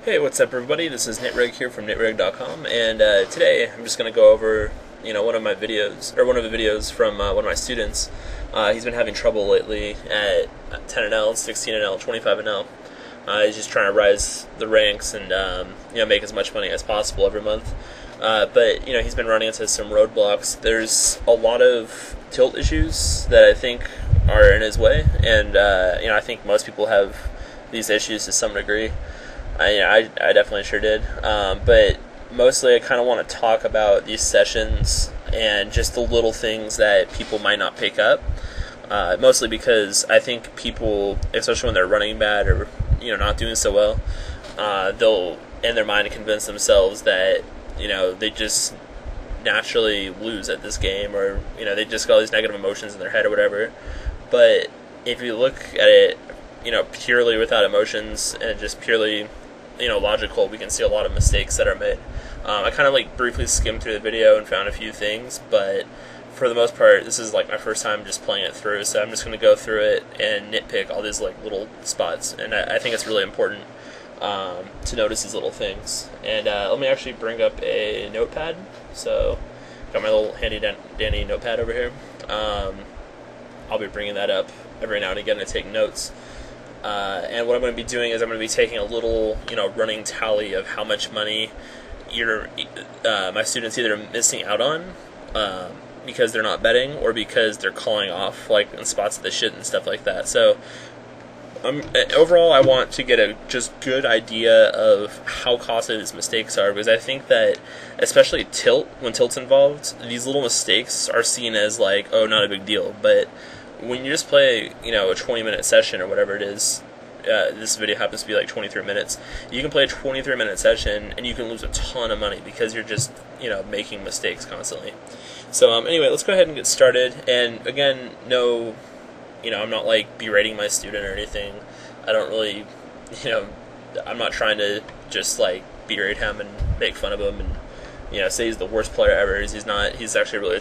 Hey, what's up, everybody? This is Nitreg here from nitreg.com, and today I'm just going to go over, one of the videos from one of my students. He's been having trouble lately at 10NL, 16NL, 25NL. He's just trying to rise the ranks and make as much money as possible every month. But he's been running into some roadblocks. There's a lot of tilt issues that I think are in his way, and I think most people have these issues to some degree. I definitely sure did. But mostly I kind of want to talk about these sessions and just the little things that people might not pick up. Mostly because I think people, especially when they're running bad or not doing so well, they'll in their mind convince themselves that they just naturally lose at this game, or they just got all these negative emotions in their head or whatever. But if you look at it purely without emotions and just purely logical, we can see a lot of mistakes that are made. I kind of briefly skimmed through the video and found a few things, but for the most part, this is my first time just playing it through, so I'm just going to go through it and nitpick all these little spots, and I think it's really important to notice these little things. And let me actually bring up a notepad. So got my little handy dandy notepad over here. I'll be bringing that up every now and again to take notes. And what I'm going to be doing is I'm going to be taking a little, running tally of how much money my students either missing out on because they're not betting or because they're calling off in spots that they shouldn't and stuff like that. So overall, I want to get a just good idea of how costly these mistakes are, because I think that especially when tilt's involved, these little mistakes are seen as oh, not a big deal. But when you just play, a 20-minute session or whatever it is, this video happens to be 23 minutes, you can play a 23-minute session and you can lose a ton of money because you're just, making mistakes constantly. So anyway, let's go ahead and get started. And again, no, I'm not berating my student or anything. I don't really, I'm not trying to just berate him and make fun of him and say he's the worst player ever. He's not. He's actually really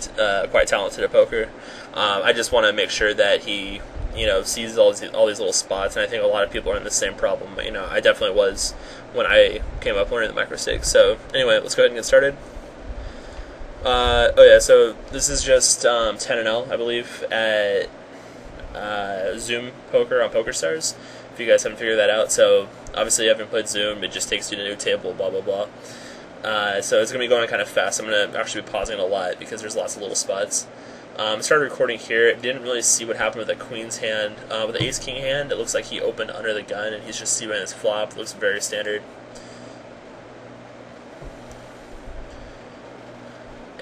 quite talented at poker. I just want to make sure that he, sees all these little spots, and I think a lot of people are in the same problem. But I definitely was when I came up learning the micro stakes. So anyway, let's go ahead and get started. So this is just 10NL, I believe, at Zoom Poker on PokerStars. If you guys haven't figured that out, so obviously you haven't played Zoom. It just takes you to a new table, blah blah blah. So it's going to be going kind of fast. I'm going to actually be pausing a lot because there's lots of little spots. I started recording here. Didn't really see what happened with the Queen's hand. With the Ace-King hand, it looks like he opened under the gun and he's just C-betting his flop. It looks very standard.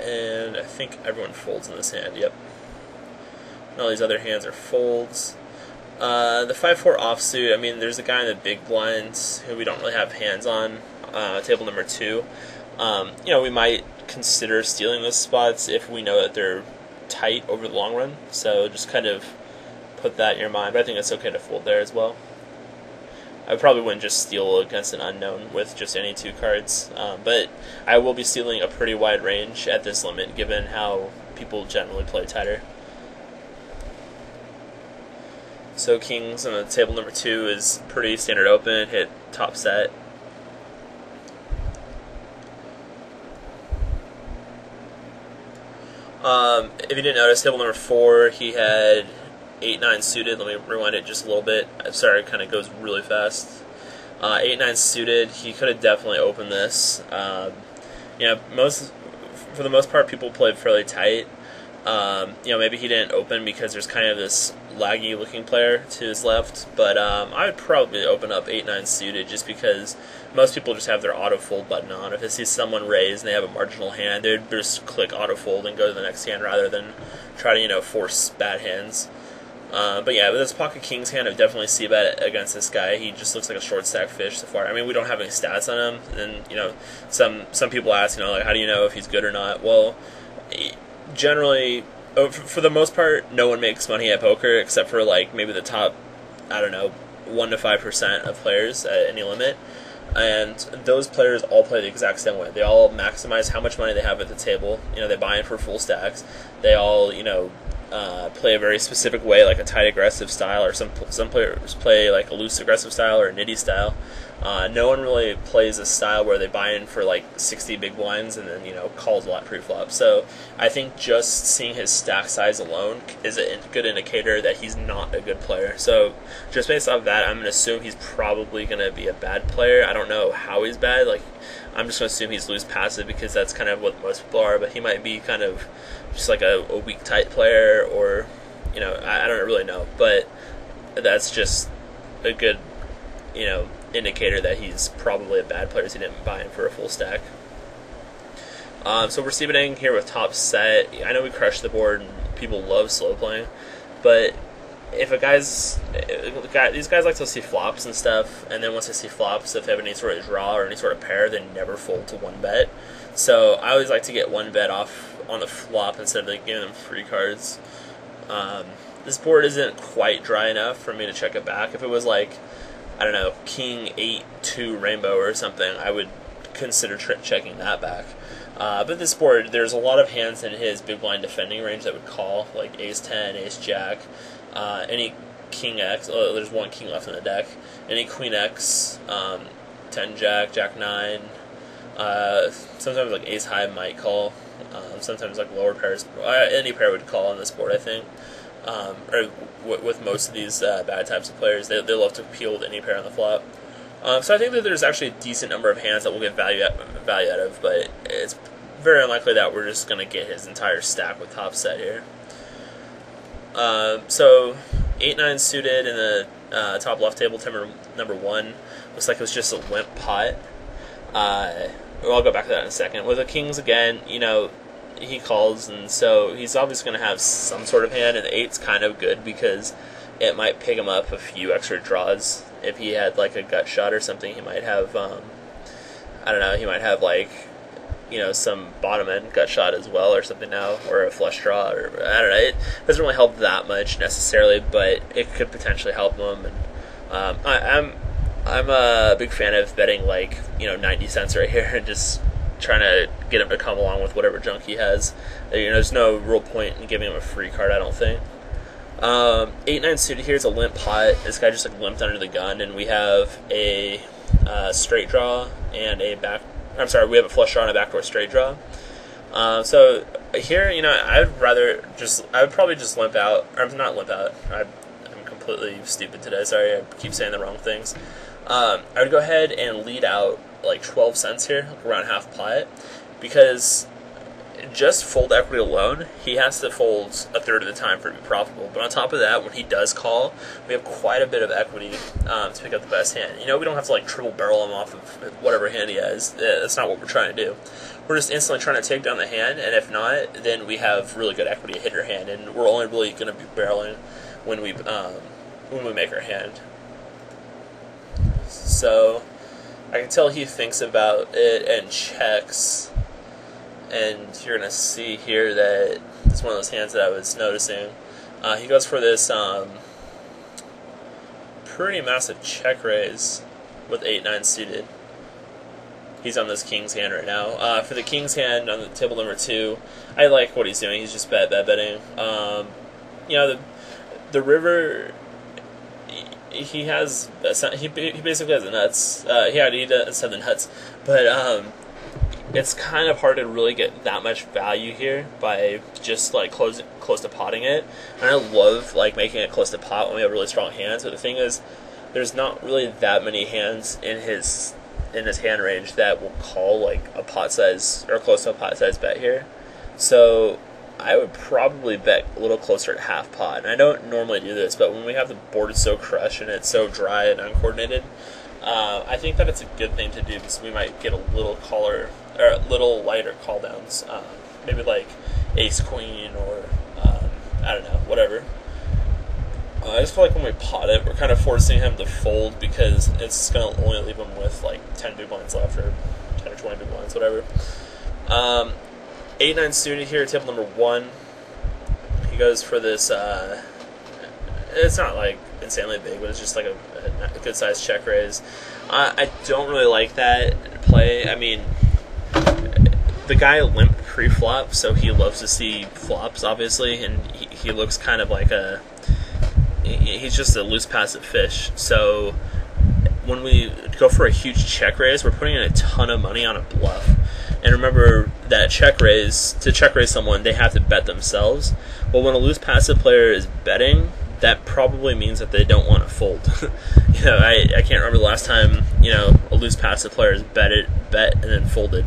And I think everyone folds in this hand, yep. And all these other hands are folds. The 5-4 offsuit, I mean, there's a guy in the big blinds who we don't really have hands on. Table number 2. We might consider stealing those spots if we know that they're tight over the long run, so just kind of put that in your mind, but I think it's okay to fold there as well. I probably wouldn't just steal against an unknown with just any 2 cards, but I will be stealing a pretty wide range at this limit given how people generally play tighter. So kings on the table number 2 is pretty standard open, hit top set. If you didn't notice, table number 4, he had 8-9 suited. Let me rewind it just a little bit. I'm sorry, it kind of goes really fast. 8-9 suited, he could have definitely opened this. For the most part, people played fairly tight. Maybe he didn't open because there's kind of this laggy looking player to his left, but I would probably open up 8-9 suited just because most people just have their auto fold button on. If they see someone raise and they have a marginal hand, they'd just click auto fold and go to the next hand rather than try to force bad hands. But yeah, with this pocket king's hand, I would definitely see bet against this guy. He just looks like a short stack fish so far. I mean, we don't have any stats on him, and some people ask, how do you know if he's good or not? Well, generally, for the most part, no one makes money at poker except for maybe the top, 1 to 5% of players at any limit. And those players all play the exact same way. They all maximize how much money they have at the table. They buy in for full stacks. They all, play a very specific way, like a tight aggressive style, or some players play a loose aggressive style or a nitty style. No one really plays a style where they buy in for like 60 big blinds and then calls a lot pre-flop. So I think just seeing his stack size alone is a good indicator that he's not a good player. So just based off that, I'm going to assume he's probably going to be a bad player. I don't know how he's bad. Like, I'm just going to assume he's loose passive because that's kind of what most people are. But he might be kind of just like a weak tight player, or I don't really know. But that's just a good indicator that he's probably a bad player, so he didn't buy in for a full stack. So we're c-betting here with top set. I know we crushed the board and people love slow playing, but if these guys like to see flops and stuff, and then once they see flops, if they have any sort of draw or any sort of pair, they never fold to one bet. So I always like to get one bet off on the flop instead of like giving them free cards. This board isn't quite dry enough for me to check it back. If it was like, I don't know, King 8-2 rainbow or something, I would consider checking that back. But this board, there's a lot of hands in his big blind defending range that would call, like Ace 10, Ace Jack, any King X. Oh, there's one King left in the deck. Any Queen X, 10 Jack, Jack 9. Sometimes like Ace High might call. Sometimes like lower pairs. Any pair would call on this board, I think. Or with most of these bad types of players, they love to appeal with any pair on the flop. So I think that there's actually a decent number of hands that we'll get value out of, but it's very unlikely that we're just going to get his entire stack with top set here. So 8-9 suited in the top left table, number 1. Looks like it was just a limp pot. I'll go back to that in a second. With the kings again, he calls, and so he's obviously going to have some sort of hand, and the 8's kind of good because it might pick him up a few extra draws. If he had like a gut shot or something, he might have, I don't know, he might have like, some bottom end gut shot as well or something now, or a flush draw, or I don't know. It doesn't really help that much necessarily, but it could potentially help him. And I'm a big fan of betting like 90 cents right here and just trying to get him to come along with whatever junk he has. There's no real point in giving him a free card, I don't think. 8-9 suited here is a limp pot. This guy just like limped under the gun, and we have a straight draw and we have a flush draw and a backdoor straight draw. So here, I would probably just limp out, or not limp out. I'm completely stupid today. Sorry, I keep saying the wrong things. I would go ahead and lead out like 12 cents here, like around half pot, because just fold equity alone, he has to fold a third of the time for it to be profitable. But on top of that, when he does call, we have quite a bit of equity to pick up the best hand. We don't have to like triple barrel him off of whatever hand he has. That's not what we're trying to do. We're just instantly trying to take down the hand, and if not, then we have really good equity to hit your hand, and we're only really going to be barreling when we make our hand. So I can tell he thinks about it and checks. And you're going to see here that it's one of those hands that I was noticing. He goes for this pretty massive check raise with 8-9 suited. He's on this king's hand right now. For the king's hand on the table number 2, I like what he's doing. He's just betting. The river, he basically has the nuts. He does have the nuts, but it's kind of hard to really get that much value here by just like close to potting it. And I love like making it close to pot when we have really strong hands. But the thing is, there's not really that many hands in his hand range that will call like a pot size or close to a pot size bet here. So I would probably bet a little closer at half pot. And I don't normally do this, but when we have the board so crushed and it's so dry and uncoordinated, I think that it's a good thing to do because we might get a little lighter call downs. Maybe like ace queen or I don't know, whatever. I just feel like when we pot it, we're kind of forcing him to fold because it's going to only leave him with like 10 big blinds left, or 10 or 20 big blinds, whatever. 8-9 suited here, table number 1. He goes for this, it's not like insanely big, but it's just like a good sized check raise. I don't really like that play. I mean, the guy limped pre-flop, so he loves to see flops, obviously, and he looks kind of like he's just a loose passive fish. So when we go for a huge check raise, we're putting in a ton of money on a bluff. And remember that to check raise someone, they have to bet themselves. Well, when a loose passive player is betting, that probably means that they don't want to fold. I can't remember the last time a loose passive player has bet and then folded.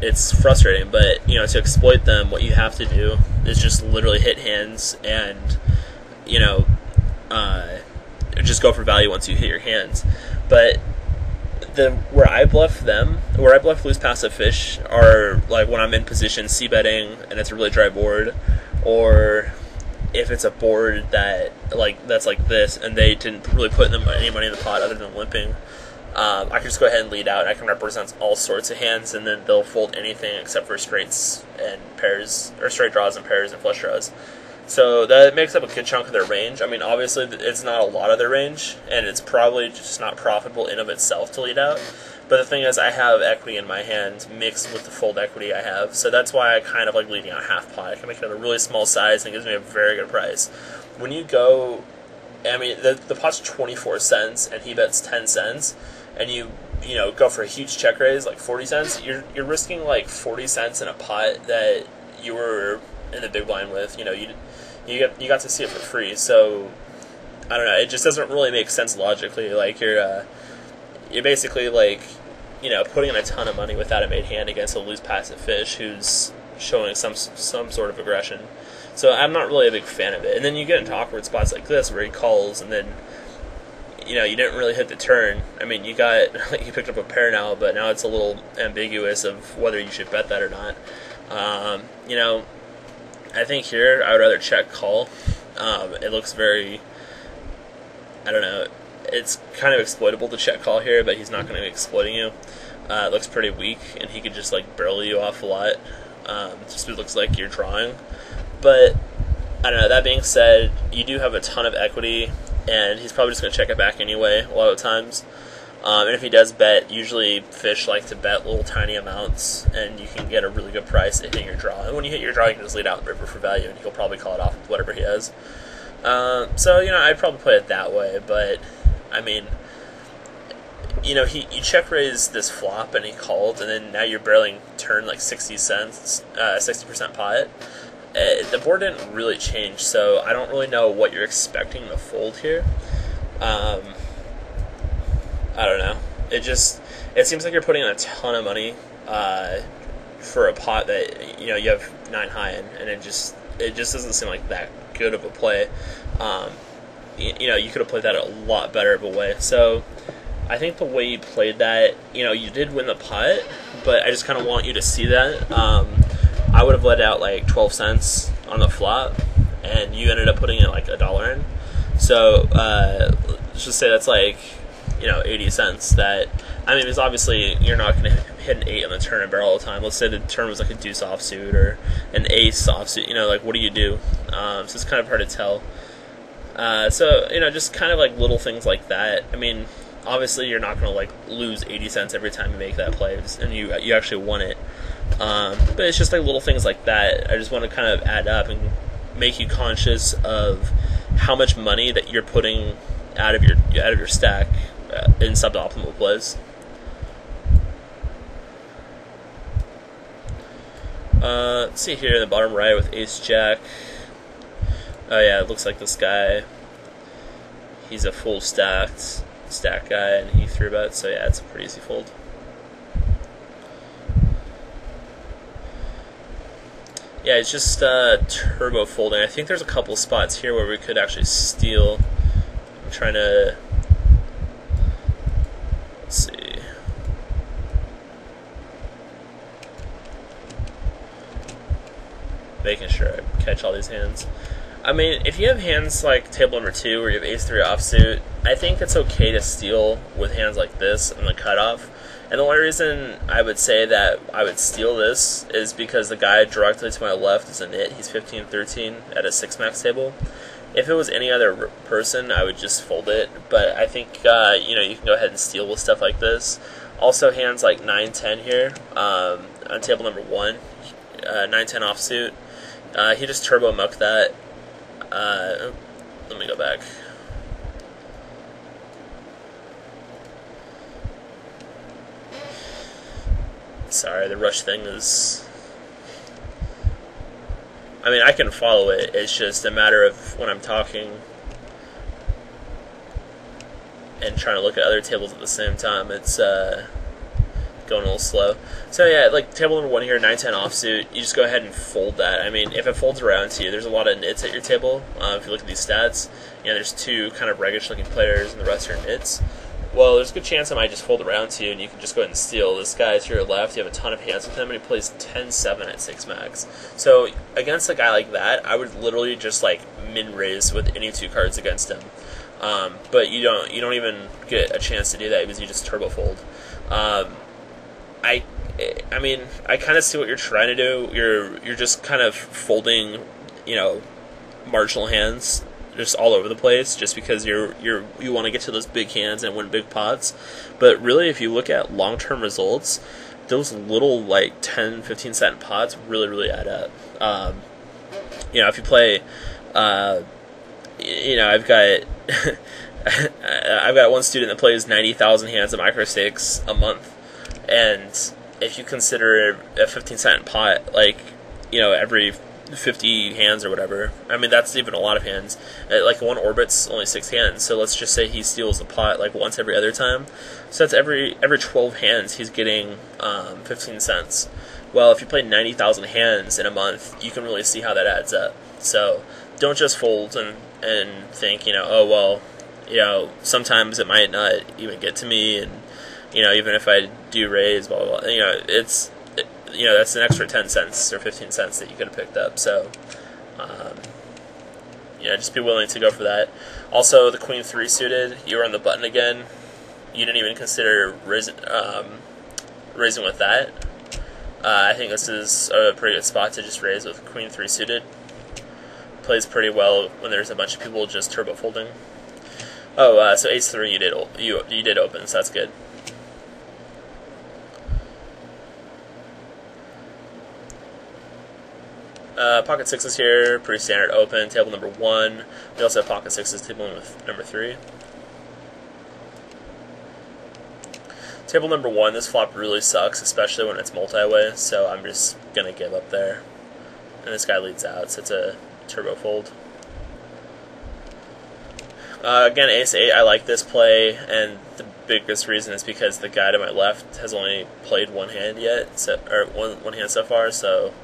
It's frustrating, but to exploit them, what you have to do is just literally hit hands and just go for value once you hit your hands. But where I bluff loose passive fish are like when I'm in position c betting and it's a really dry board, or if it's a board that's like this and they didn't really put any money in the pot other than limping. I can just go ahead and lead out, and I can represent all sorts of hands, and then they'll fold anything except for straights and pairs, or straight draws and pairs and flush draws. So that makes up a good chunk of their range. I mean, obviously, it's not a lot of their range, and it's probably just not profitable in of itself to lead out. But the thing is, I have equity in my hand mixed with the fold equity I have, so that's why I kind of like leading out half pot. I can make it a really small size, and it gives me a very good price. When you go, I mean, the pot's 24 cents, and he bets 10 cents, and you go for a huge check raise, like 40 cents, you're risking like 40 cents in a pot that you were in the big blind with. You got to see it for free. So I don't know, it just doesn't really make sense logically. Like you're basically like putting in a ton of money without a made hand against a loose passive fish who's showing some sort of aggression. So I'm not really a big fan of it. And then you get into awkward spots like this where he calls and then you didn't really hit the turn. I mean, you picked up a pair now, but now it's a little ambiguous of whether you should bet that or not. I think here I would rather check call. It looks very, I don't know, it's kind of exploitable to check call here, but he's not going to be exploiting you. It looks pretty weak, and he could just like barrel you off a lot. Just looks like you're drawing. But I don't know, that being said, you do have a ton of equity, and he's probably just going to check it back anyway a lot of times. And if he does bet, usually fish like to bet little tiny amounts, and you can get a really good price at hitting your draw. And when you hit your draw, you can just lead out the river for value, and he'll probably call it off with whatever he has. So I'd probably play it that way, but I mean, you check raise this flop, and he called, and then now you're barreling turn like 60 cents, 60% pot. The board didn't really change, so I don't really know what you're expecting to fold here. I don't know. It seems like you're putting in a ton of money for a pot that you have 9 high in, and it just doesn't seem like that good of a play. You could have played that a lot better of a way. So I think the way you played that, you did win the pot, but I just kind of want you to see that. I would have let out like 12 cents on the flop, and you ended up putting in like $1 in. So let's just say that's like 80 cents. That, I mean, because obviously you're not going to hit an 8 on the turn and barrel all the time. Let's say the turn was like a deuce offsuit or an ace offsuit. Like what do you do? So it's kind of hard to tell. So just kind of like little things like that. I mean, obviously you're not going to like lose 80 cents every time you make that play, and you actually won it. But it's just like little things like that. I just want to kind of add up and make you conscious of how much money that you're putting out of your stack in suboptimal plays. Let's see here in the bottom right with Ace Jack. Oh yeah, it looks like this guy, he's a full stack guy, and he 3-bet, so yeah, it's a pretty easy fold. Yeah, it's just turbo folding. I think there's a couple spots here where we could actually steal. I'm trying to, let's see. Making sure I catch all these hands. I mean, if you have hands like table number 2 where you have ace 3 offsuit, I think it's okay to steal with hands like this on the cutoff. And the only reason I would say that I would steal this is because the guy directly to my left is a nit. He's 15-13 at a 6-max table. If it was any other person, I would just fold it. But I think you can go ahead and steal with stuff like this. Also, hands like 9-10 here on table number 1, 9-10 offsuit. He just turbo mucked that. Let me go back. Sorry, the rush thing is... I mean, I can follow it. It's just a matter of when I'm talking and trying to look at other tables at the same time. It's going a little slow. So yeah, like table number 1 here, 9-10 offsuit. You just go ahead and fold that. I mean, if it folds around to you, there's a lot of nits at your table. If you look at these stats, you know, there's 2 kind of reggish-looking players, and the rest are nits. Well, there's a good chance I might just fold around to you, and you can just go ahead and steal. This guy to your left, you have a ton of hands with him, and he plays 10-7 at 6 max. So against a guy like that, I would literally just like min raise with any 2 cards against him. But you don't even get a chance to do that because you just turbo fold. I mean, I kind of see what you're trying to do. You're just kind of folding, you know, marginal hands just all over the place, just because you want to get to those big hands and win big pots. But really, if you look at long-term results, those little like 10-15 cent pots really add up. You know, if you play, you know, I've got I've got one student that plays 90,000 hands of micro stakes a month, and if you consider a 15-cent pot, like, you know, every 50 hands or whatever, I mean, that's even a lot of hands. Like, one orbit's only 6 hands, so let's just say he steals the pot, like, once every other time. So that's every 12 hands, he's getting 15 cents. Well, if you play 90,000 hands in a month, you can really see how that adds up. So don't just fold and think, you know, oh, well, you know, sometimes it might not even get to me, and, you know, even if I do raise, blah, blah, blah, you know, you know, that's an extra 10 cents or 15 cents that you could have picked up. So, you know, just be willing to go for that. Also, the Queen 3 suited, you were on the button again. You didn't even consider raising with that. I think this is a pretty good spot to just raise with Queen 3 suited. Plays pretty well when there's a bunch of people just turbo folding. Oh, so Ace 3 you did open, so that's good. Pocket 6s here, pretty standard open. Table number 1. We also have pocket 6s, table number 3. Table number 1, this flop really sucks, especially when it's multi-way, so I'm just going to give up there. And this guy leads out, so it's a turbo fold. Again, Ace 8, I like this play, and the biggest reason is because the guy to my left has only played one hand yet, so, or one hand so far, so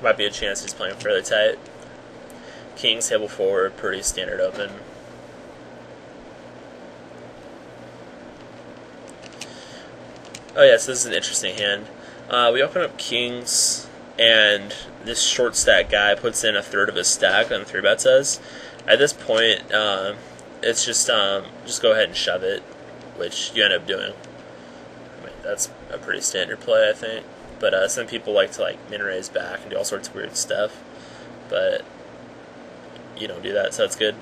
might be a chance he's playing fairly tight. Kings, table forward, pretty standard open. Oh yes, this is an interesting hand. We open up Kings, and this short stack guy puts in a third of his stack on 3-bets us. At this point, it's just go ahead and shove it, which you end up doing. I mean, that's a pretty standard play, I think. But some people like to min raise back and do all sorts of weird stuff. But you don't do that, so that's good.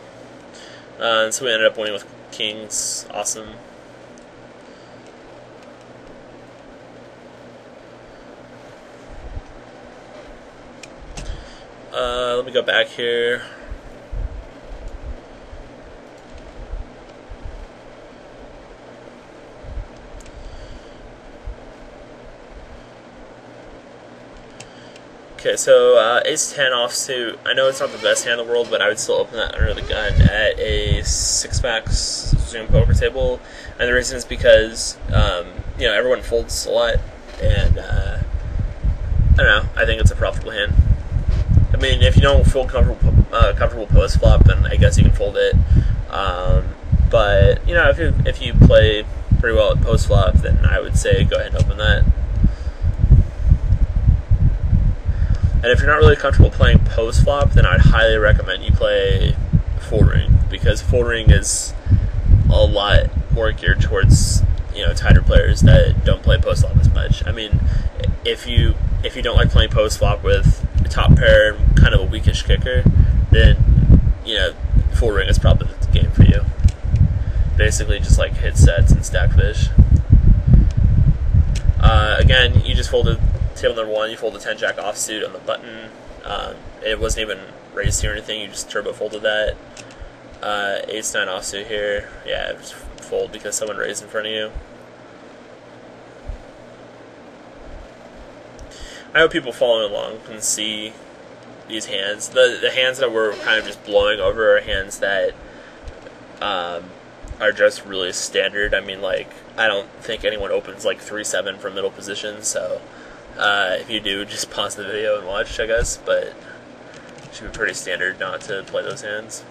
And so we ended up winning with Kings. Awesome. Let me go back here. Okay, so Ace-10 offsuit. I know it's not the best hand in the world, but I would still open that under the gun at a 6-max Zoom Poker table. And the reason is because, you know, everyone folds a lot, and I don't know, I think it's a profitable hand. I mean, if you don't feel comfortable post-flop, then I guess you can fold it. But, you know, if you play pretty well at post-flop, then I would say go ahead and open that. And if you're not really comfortable playing post-flop, then I'd highly recommend you play full ring, because full ring is a lot more geared towards, you know, tighter players that don't play post-flop as much. I mean, if you don't like playing post-flop with a top pair and kind of a weakish kicker, then, you know, full ring is probably the game for you. Basically just like hit sets and stack fish. Again, you just folded table number 1, you fold a 10-jack offsuit on the button. It wasn't even raised or anything, you just turbo folded that. Ace-9 offsuit here, yeah, just fold because someone raised in front of you. I hope people following along can see these hands. The hands that we're kind of just blowing over are hands that are just really standard. I mean, like, I don't think anyone opens like 3-7 from middle position, so if you do, just pause the video and watch, I guess, but it should be pretty standard not to play those hands.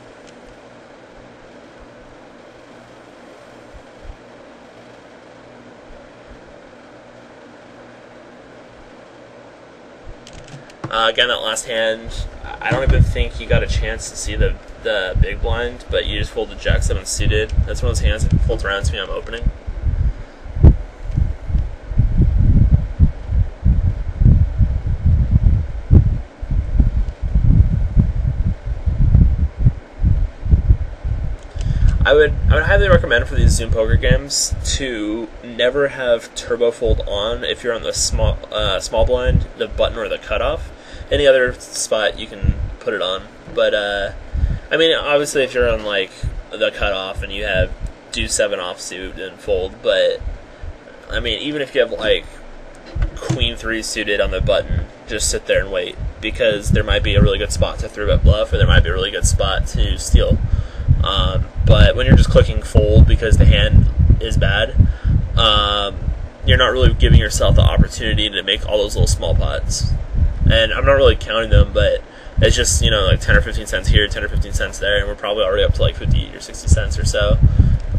Again, that last hand, I don't even think you got a chance to see the big blind, but you just folded Jack 7 suited. That's one of those hands that folds around to me, I'm opening. I would highly recommend for these Zoom poker games to never have turbo fold on if you're on the small blind, the button, or the cutoff. Any other spot you can put it on, but I mean, obviously if you're on like the cutoff and you have deuce 7 offsuit and fold, but I mean, even if you have like queen 3 suited on the button, just sit there and wait, because there might be a really good spot to 3-bet bluff, or there might be a really good spot to steal. But when you're just clicking fold because the hand is bad, you're not really giving yourself the opportunity to make all those little small pots. And I'm not really counting them, but it's just, you know, like 10 or 15 cents here, 10 or 15 cents there, and we're probably already up to like 50 or 60 cents or so.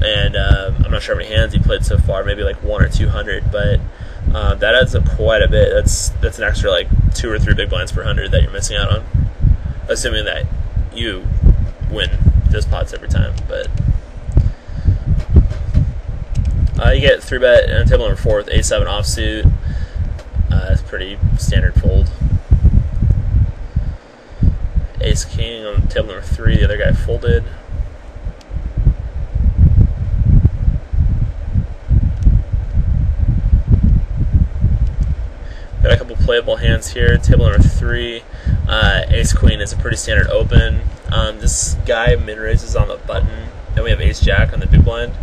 And I'm not sure how many hands he played so far, maybe like 100 or 200, but that adds up quite a bit. That's an extra like 2 or 3 big blinds per 100 that you're missing out on, assuming that you win those pots every time. But you get 3-bet on table number 4 with A7 offsuit. That's pretty standard fold. Ace King on table number 3, the other guy folded. Got a couple playable hands here. Table number 3, Ace Queen is a pretty standard open. This guy min-raises on the button, and we have Ace Jack on the big blind.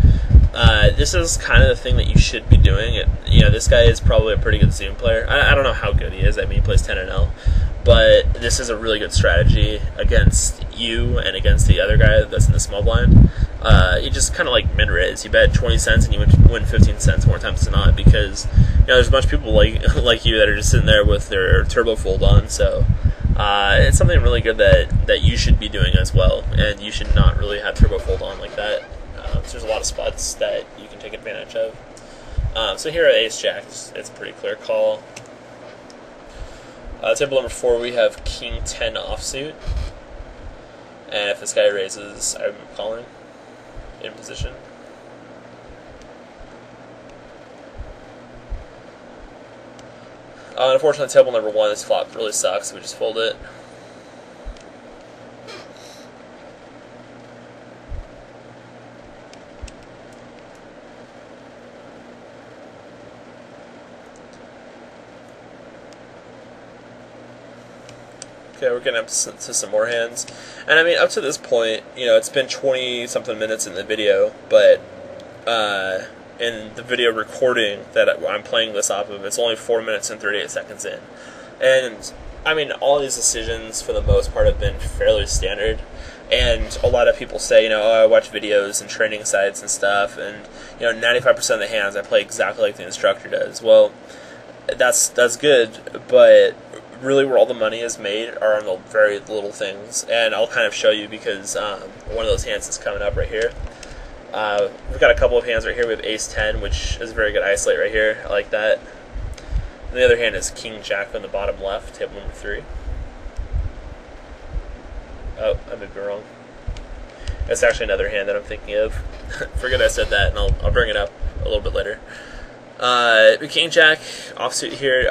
This is kind of the thing that you should be doing. You know, this guy is probably a pretty good Zoom player. I don't know how good he is. I mean, he plays 10 NL, but this is a really good strategy against you and against the other guy that's in the small blind. You just kind of like min-raise. You bet 20 cents and you win 15 cents more times than not, because you know there's a bunch of people like you that are just sitting there with their turbo fold on. So it's something really good that you should be doing as well, and you should not really have turbo fold on like that. There's a lot of spots that you can take advantage of. So here at Ace Jack, it's a pretty clear call. Table number 4, we have King 10 offsuit, and if this guy raises, I'm calling in position. Unfortunately, table number 1, this flop really sucks, so we just fold it. Okay, we're getting up to some more hands. And I mean, up to this point, you know, it's been 20-something minutes in the video, but in the video recording that I'm playing this off of, it's only 4 minutes and 38 seconds in. And, I mean, all these decisions, for the most part, have been fairly standard. And a lot of people say, you know, oh, I watch videos and training sites and stuff, and, you know, 95% of the hands I play exactly like the instructor does. Well, that's good, but really where all the money is made are on the very little things, and I'll kind of show you, because one of those hands is coming up right here. We've got a couple of hands right here. We have Ace 10, which is a very good isolate right here. I like that. And the other hand is King Jack on the bottom left, table number 3. Oh, I may be wrong. That's actually another hand that I'm thinking of. Forget I said that, and I'll bring it up a little bit later. King Jack offsuit here.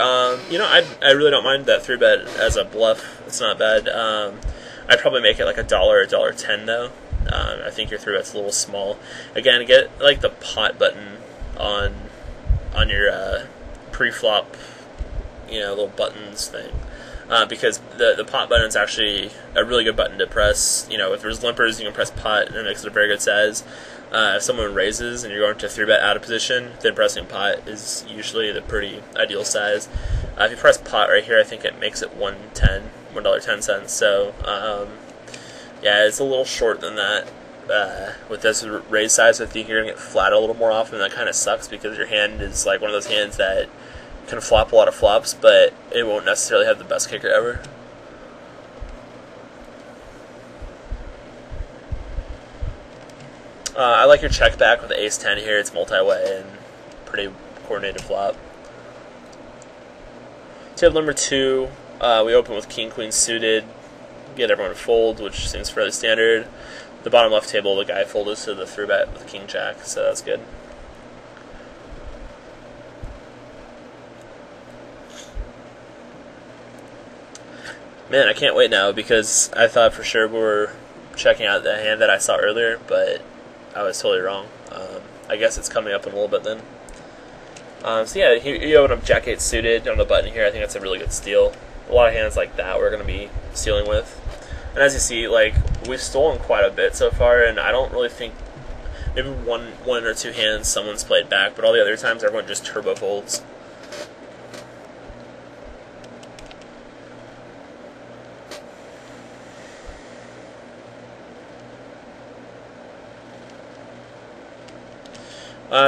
You know, I really don't mind that 3-bet as a bluff. It's not bad. I'd probably make it like $1 or $1.10 though. I think your 3-bet's a little small. Again, get like the pot button on your pre-flop, you know, little buttons thing. Because the pot button is actually a really good button to press. You know, if there's limpers, you can press pot, and it makes it a very good size. If someone raises and you're going to 3-bet out of position, then pressing pot is usually the pretty ideal size. If you press pot right here, I think it makes it $1.10. So yeah, it's a little short than that. With this raise size, I think you're going to get flat a little more often. That kind of sucks because your hand is like one of those hands that can flop a lot of flops, but it won't necessarily have the best kicker ever. I like your check back with the ace-10 here. It's multi-way and pretty coordinated flop. Tip number 2, we open with king-queen suited. Get everyone to fold, which seems fairly standard. The bottom left table, the guy folded to the 3-bet with king-jack, so that's good. Man, I can't wait now because I thought for sure we were checking out the hand that I saw earlier, but I was totally wrong. I guess it's coming up in a little bit then. So yeah, you open up Jack-8 suited on the button here. I think that's a really good steal. A lot of hands like that we're going to be stealing with. And as you see, like, we've stolen quite a bit so far, and I don't really think, maybe one or two hands someone's played back, but all the other times everyone just turbo folds.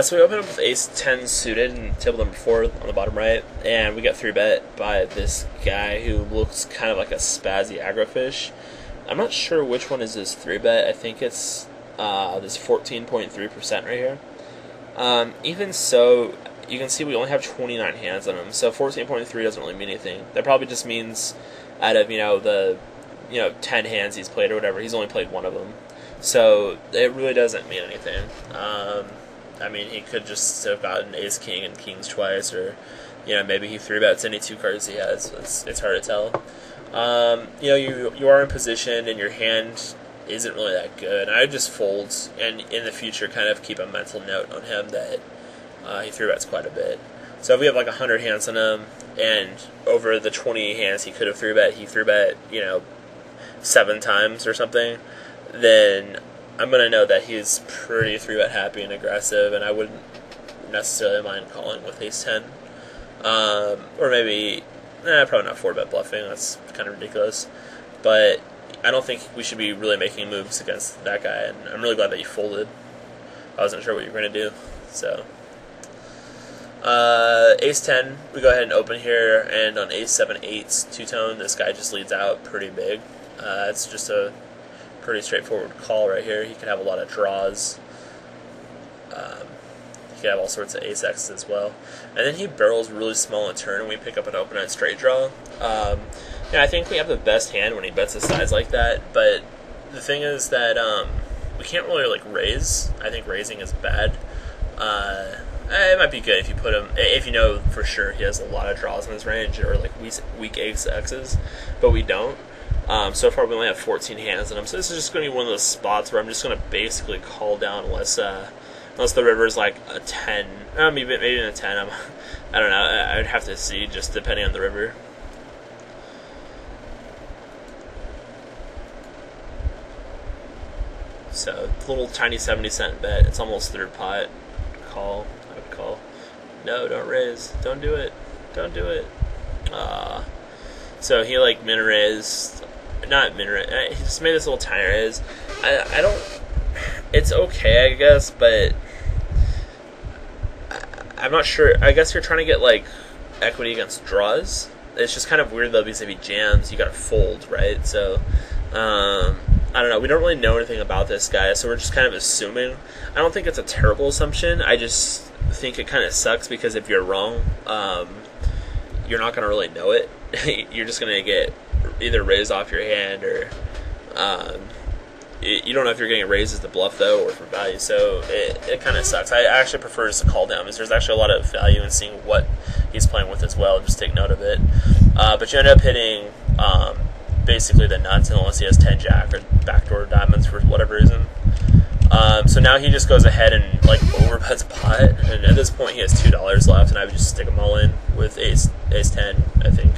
So we open up with ace-10 suited in table number 4 on the bottom right, and we got 3-bet by this guy who looks kind of like a spazzy aggro fish. I'm not sure which one is this 3-bet. I think it's this 14.3% right here. Even so, you can see we only have 29 hands on him, so 14.3 doesn't really mean anything. That probably just means out of the 10 hands he's played or whatever, he's only played one of them. So it really doesn't mean anything. I mean, he could just have gotten ace-king and kings twice, or maybe he 3-bets any 2 cards he has. It's hard to tell. You are in position and your hand isn't really that good. I would just fold, and in the future kind of keep a mental note on him that he 3-bets quite a bit. So if we have like 100 hands on him, and over the 20 hands he could have 3-bet, he 3-bet 7 times or something, then I'm going to know that he's pretty 3-bet happy and aggressive, and I wouldn't necessarily mind calling with ace-10. Or maybe, probably not 4-bet bluffing, that's kind of ridiculous. But I don't think we should be really making moves against that guy, and I'm really glad that you folded. I wasn't sure what you were going to do. So, ace-10, we go ahead and open here, and on ace-7 8s, two-tone, this guy just leads out pretty big. It's just a pretty straightforward call right here. He could have a lot of draws. He could have all sorts of ace-X's as well. And then he barrels really small in turn, and we pick up an open-end straight draw. I think we have the best hand when he bets a size like that, but the thing is that we can't really raise. I think raising is bad. It might be good if you put him, if you know for sure he has a lot of draws in his range, or weak ace-X's, but we don't. So far we only have 14 hands on him, so this is just going to be one of those spots where I'm just going to basically call down unless the river is like a 10, maybe a 10. I don't know. I'd have to see, just depending on the river. So little tiny 70-cent bet. It's almost third pot. Call. I would call. No, don't raise. Don't do it. Don't do it. So he min raised. Not min raise. He just made this little tiny raise. I don't. It's okay, I guess, but I'm not sure. I guess you're trying to get equity against draws. It's just kind of weird though, because if he jams, you gotta fold, right? So I don't know. We don't really know anything about this guy, so we're just kind of assuming. I don't think it's a terrible assumption. I just think it kind of sucks because if you're wrong, you're not gonna really know it. You're just gonna get either raised off your hand, or you don't know if you're getting raised as the bluff though, or for value. So it kind of sucks. I actually prefer just to call down, because there's actually a lot of value in seeing what he's playing with as well. Just take note of it. But you end up hitting basically the nuts, unless he has 10-jack or backdoor diamonds for whatever reason. So now he just goes ahead and overbets pot, and at this point he has $2 left, and I would just stick them all in with ace-10. I think.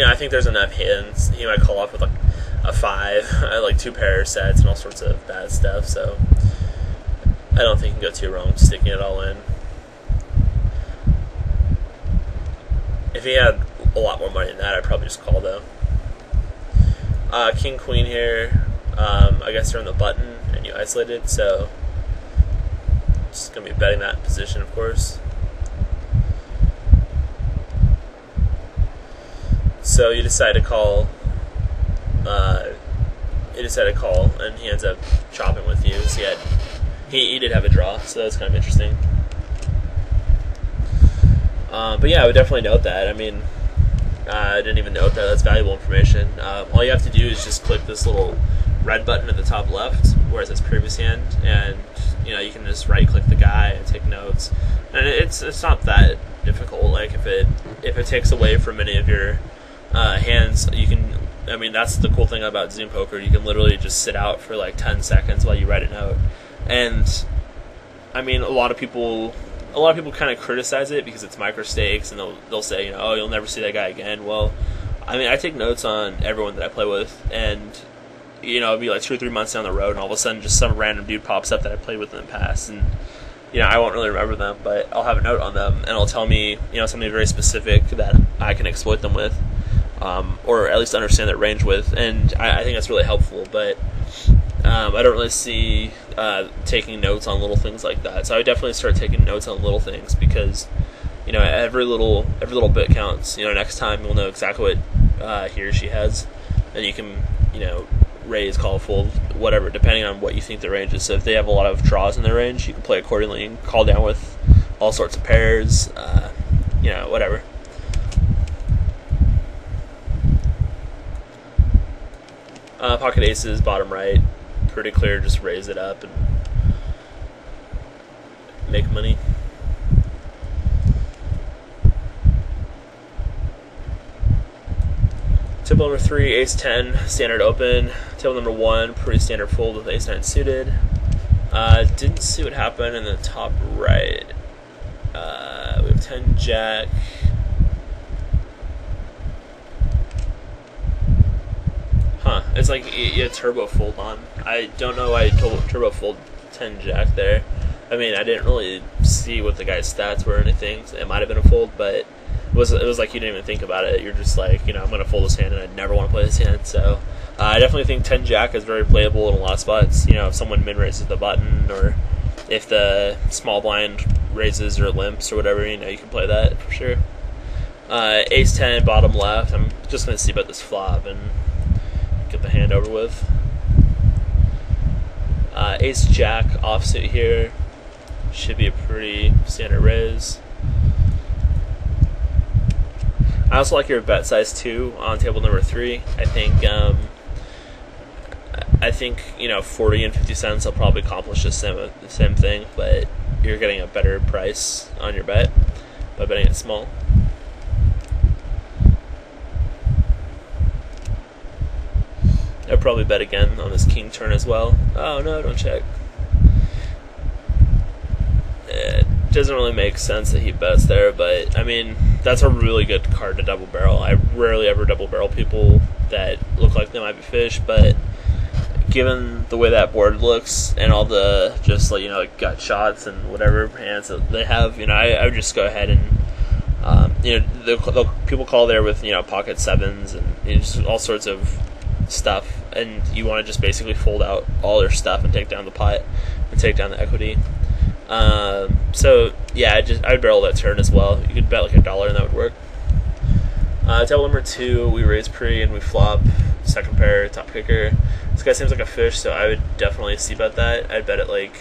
I think there's enough hands. He might call off with a 5, like 2 pair sets and all sorts of bad stuff. So I don't think you can go too wrong sticking it all in. If he had a lot more money than that, I'd probably just call though. King Queen here. I guess you're on the button and you isolated, so just gonna be betting that position, of course. So you decide to call. And he ends up chopping with you. So he did have a draw, so that's kind of interesting. But yeah, I would definitely note that. I mean, I didn't even note that. That's valuable information. All you have to do is just click this little red button at the top left where it says previous hand, and you can just right-click the guy and take notes. And it's not that difficult. Like if it takes away from any of your hands, you can. I mean, that's the cool thing about Zoom Poker. You can literally just sit out for like 10 seconds while you write a note. And I mean, a lot of people kind of criticize it because it's micro stakes, and they'll say, oh, you'll never see that guy again. Well, I mean, I take notes on everyone that I play with, and it'll be like 2 or 3 months down the road, and all of a sudden, just some random dude pops up that I played with in the past, and I won't really remember them, but I'll have a note on them, and it'll tell me something very specific that I can exploit them with, or at least understand their range with, and I think that's really helpful. But I don't really see taking notes on little things like that. So I would definitely start taking notes on little things, because every little bit counts. Next time you'll know exactly what he or she has, and you can raise, call, fold, whatever, depending on what you think the range is. So if they have a lot of draws in their range, you can play accordingly and call down with all sorts of pairs, whatever. Pocket aces, bottom right, pretty clear, just raise it up and make money. Table number 3, ace-10, standard open. Table number 1, pretty standard fold with ace-9 suited. Didn't see what happened in the top right. We have 10-jack. It's like you had turbo fold on. I don't know why I turbo fold 10-jack there. I mean, I didn't really see what the guy's stats were or anything. So it might have been a fold, but it was like you didn't even think about it. You're just like, I'm going to fold this hand, and I never want to play this hand. So I definitely think 10-jack is very playable in a lot of spots. If someone min-raises the button, or if the small blind raises or limps or whatever, you can play that for sure. Ace-10, bottom left. I'm just going to see about this flop and get the hand over with. Ace-jack offsuit here. Should be a pretty standard raise. I also like your bet size too on table number 3. I think 40 and 50 cents will probably accomplish the same thing, but you're getting a better price on your bet by betting it small. I'd probably bet again on this king turn as well. Oh no, don't check. It doesn't really make sense that he bets there, but I mean, that's a really good card to double barrel. I rarely ever double barrel people that look like they might be fish, but given the way that board looks and all the just like gut shots and whatever hands that they have, I would just go ahead and people call there with pocket sevens and just all sorts of stuff, and you want to just basically fold out all their stuff and take down the pot and take down the equity. So yeah, I would barrel that turn as well. You could bet like $1 and that would work. Table number 2, we raise pre and we flop second pair top kicker. This guy seems like a fish, so I would definitely c-bet that. I'd bet it like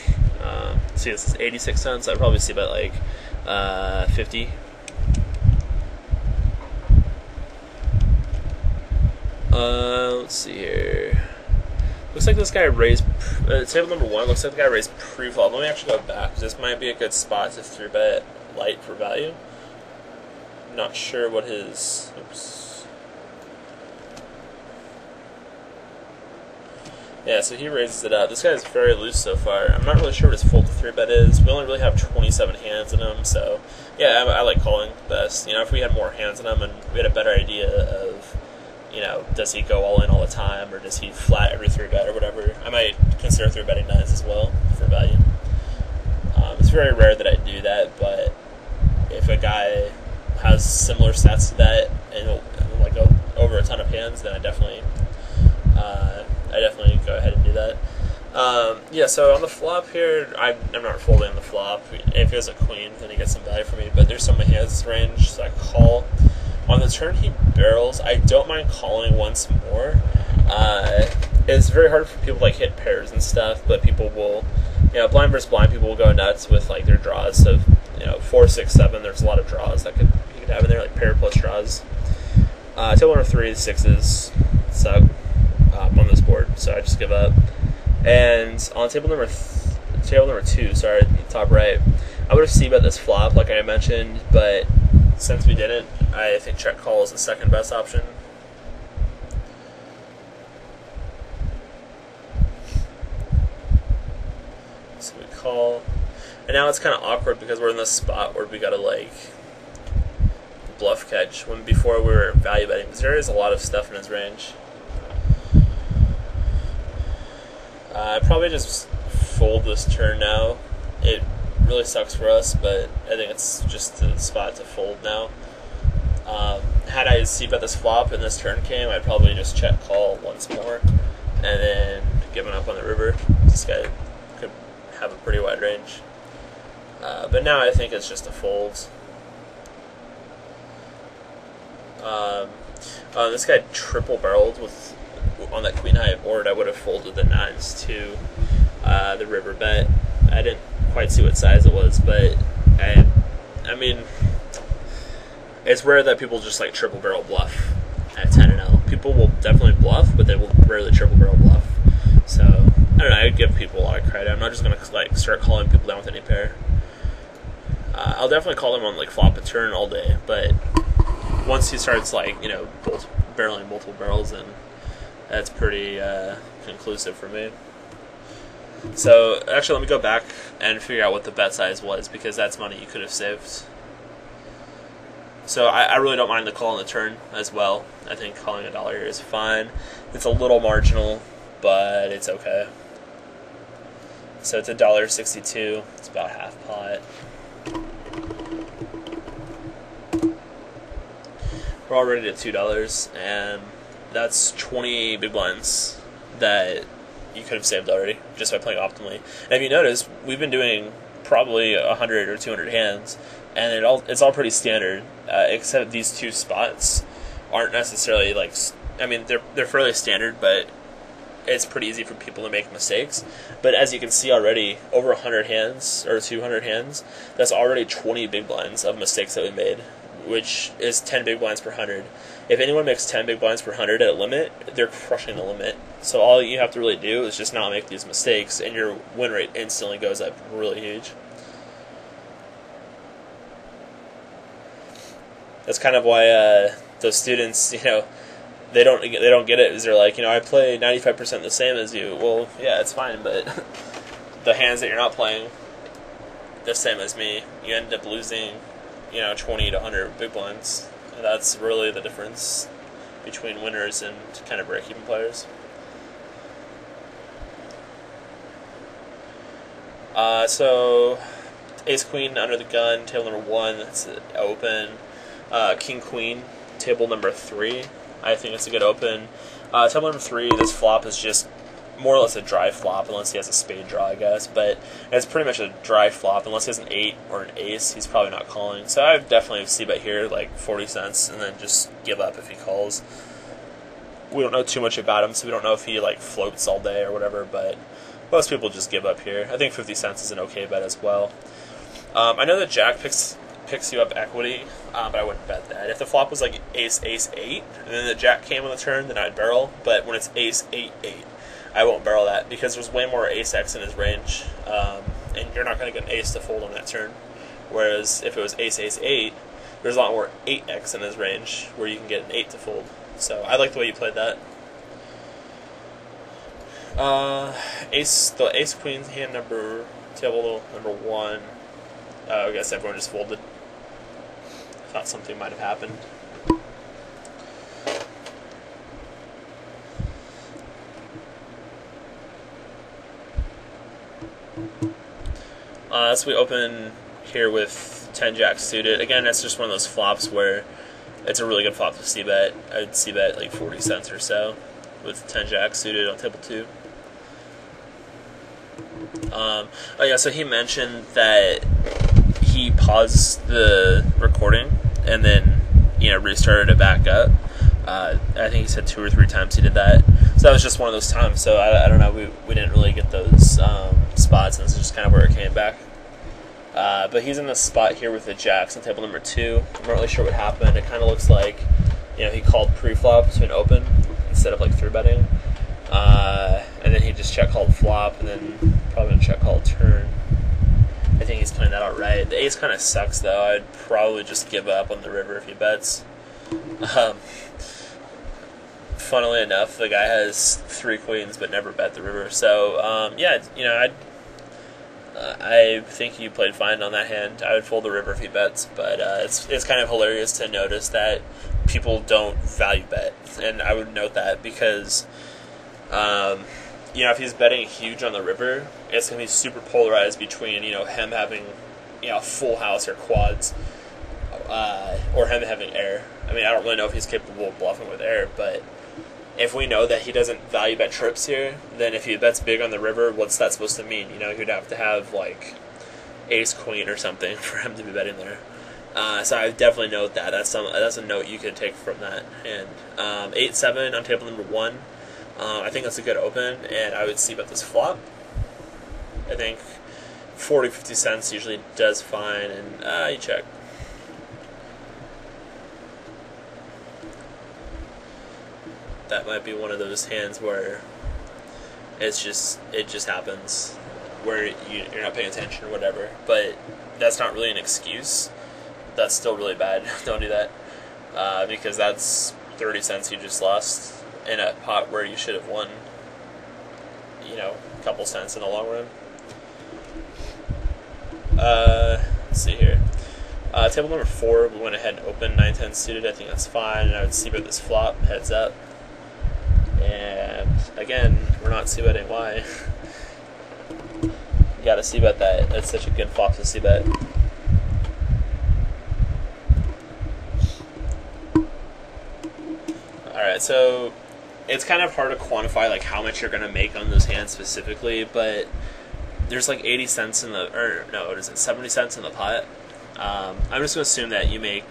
see, this is 86 cents. I'd probably c-bet like 50. Let's see here. Looks like this guy raised table number 1. Looks like the guy raised pre-flop. Let me actually go back, because this might be a good spot to 3-bet light for value. Not sure what his. Oops. Yeah, so he raises it up. This guy is very loose so far. I'm not really sure what his fold to 3-bet is. We only really have 27 hands in him, so yeah, I like calling best. If we had more hands in him and we had a better idea of you know, does he go all in all the time, or does he flat every 3-bet or whatever. I might consider 3-betting nines as well for value. It's very rare that I do that, but if a guy has similar stats to that and like over a ton of hands, then I definitely go ahead and do that. Yeah, so on the flop here, I'm not folding on the flop. If he has a queen, then he gets some value for me, but there's so many hands range, so I call. On the turn he barrels, I don't mind calling once more. It's very hard for people to like hit pairs and stuff, but people will, you know, blind versus blind, people will go nuts with like their draws. So, you know, 4, 6, 7, there's a lot of draws that you could have in there, like pair plus draws. Table number 3, 6s suck on this board, so I just give up. And on table number 2, sorry, top right, I would have c-bet this flop, like I mentioned, but since we didn't, I think check call is the second best option. So we call, and now it's kind of awkward because we're in this spot where we gotta like bluff catch, when before we were value betting, because there is a lot of stuff in his range. I probably just fold this turn now. It really sucks for us, but I think it's just the spot to fold now. Had I c-bet this flop and this turn came, I'd probably just check call once more and then giving up on the river. This guy could have a pretty wide range. But now I think it's just a fold. This guy triple barreled with on that queen high board. I would have folded the nines to the river bet. I didn't quite see what size it was, but I mean, it's rare that people just like triple barrel bluff at 10-0. People will definitely bluff, but they will rarely triple barrel bluff. So I don't know. I would give people a lot of credit. I'm not just gonna like start calling people down with any pair. I'll definitely call them on like flop and turn all day, but once he starts like, you know, barreling multiple barrels, then that's pretty conclusive for me. So actually, let me go back and figure out what the bet size was, because that's money you could have saved. So I really don't mind the call on the turn as well. I think calling $1 here is fine. It's a little marginal, but it's okay. So it's $1.62. It's about half pot. We're already at $2, and that's 20 big blinds that you could have saved already just by playing optimally. And if you notice, we've been doing probably 100 or 200 hands, and it's all pretty standard, except these two spots aren't necessarily like, I mean, they're fairly standard, but it's pretty easy for people to make mistakes. But as you can see already, over 100 hands or 200 hands, that's already 20 big blinds of mistakes that we made, which is 10 big blinds per 100. If anyone makes 10 big blinds per 100 at a limit, they're crushing the limit. So all you have to really do is just not make these mistakes, and your win rate instantly goes up really huge. That's kind of why those students, you know, they don't get it, because they're like, you know, I play 95% the same as you. Well, yeah, it's fine, but the hands that you're not playing the same as me, you end up losing, you know, 20 to 100 big blinds. And that's really the difference between winners and kind of break-even players. So ace queen under the gun, table number 1, that's open. King queen, table number 3, I think it's a good open. Table number 3, this flop is just more or less a dry flop, unless he has a spade draw, I guess. But it's pretty much a dry flop. Unless he has an 8 or an ace, he's probably not calling. So I would definitely c-bet here, like 40 cents, and then just give up if he calls. We don't know too much about him, so we don't know if he like floats all day or whatever, but most people just give up here. I think 50 cents is an okay bet as well. I know that Jack picks you up equity, but I wouldn't bet that. If the flop was like ace, ace, 8, and then the Jack came on the turn, then I'd barrel. But when it's ace, 8, 8, I won't barrel that, because there's way more ace-x in his range, and you're not going to get an ace to fold on that turn. Whereas if it was ace, ace, 8, there's a lot more 8x in his range, where you can get an 8 to fold. So I like the way you played that. The ace queen hand number, table number 1. I guess everyone just folded. I thought something might have happened. So we open here with 10 jack suited. Again, that's just one of those flops where it's a really good flop to c-bet. I'd c-bet like 40 cents or so with 10 jack suited on table 2. Oh yeah, so he mentioned that he paused the recording and then, you know, restarted it back up. I think he said 2 or 3 times he did that. So that was just one of those times. So I don't know, we didn't really get those spots, and this is just kind of where it came back. But he's in the spot here with the jacks on table number 2. I'm not really sure what happened. It kind of looks like, you know, he called pre-flop to an open instead of like 3-betting. And then he just check called flop, and then probably gonna check called turn. I think he's playing that out right. The ace kind of sucks though. I'd probably just give up on the river if he bets. Funnily enough, the guy has 3 queens but never bet the river. So yeah, you know, I think he played fine on that hand. I would fold the river if he bets, but it's kind of hilarious to notice that people don't value bet, and I would note that because you know, if he's betting huge on the river, it's going to be super polarized between, you know, him having, you know, full house or quads, or him having air. I mean, I don't really know if he's capable of bluffing with air, but if we know that he doesn't value bet trips here, then if he bets big on the river, what's that supposed to mean? You know, he'd have to have, like, ace queen or something for him to be betting there. So I definitely note that. That's a note you could take from that. And 8-7 on table number 1. I think that's a good open, and I would c-bet this flop. I think 40-50 cents usually does fine, and you check. That might be one of those hands where it just happens, where you're not paying attention or whatever. But that's not really an excuse. That's still really bad. Don't do that, because that's 30 cents you just lost in a pot where you should have won, you know, a couple cents in the long run. Let's see here. Table number 4, we went ahead and opened 9-10 suited. I think that's fine, and I would c-bet this flop, heads up. And again, we're not c-betting. Why? You gotta c-bet that. That's such a good flop to c-bet. Alright, so it's kind of hard to quantify like how much you're gonna make on those hands specifically, but there's like 80 cents in the, or no, what is it, 70 cents in the pot. I'm just gonna assume that you make,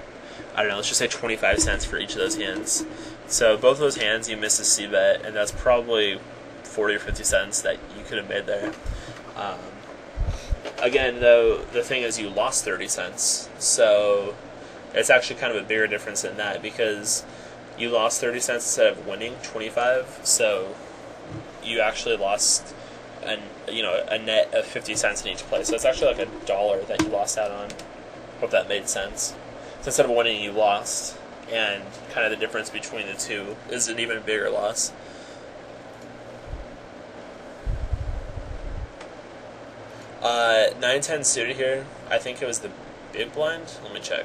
I don't know, let's just say 25 cents for each of those hands. So both of those hands you miss a c-bet, and that's probably 40 or 50 cents that you could have made there. Again, though, the thing is you lost 30 cents, so it's actually kind of a bigger difference than that, because you lost 30 cents instead of winning 25, so you actually lost a net of 50 cents in each play. So it's actually like $1 that you lost out on. Hope that made sense. So instead of winning, you lost, and kind of the difference between the two is an even bigger loss. Uh, 9-10 suited here. I think it was the big blind. Let me check.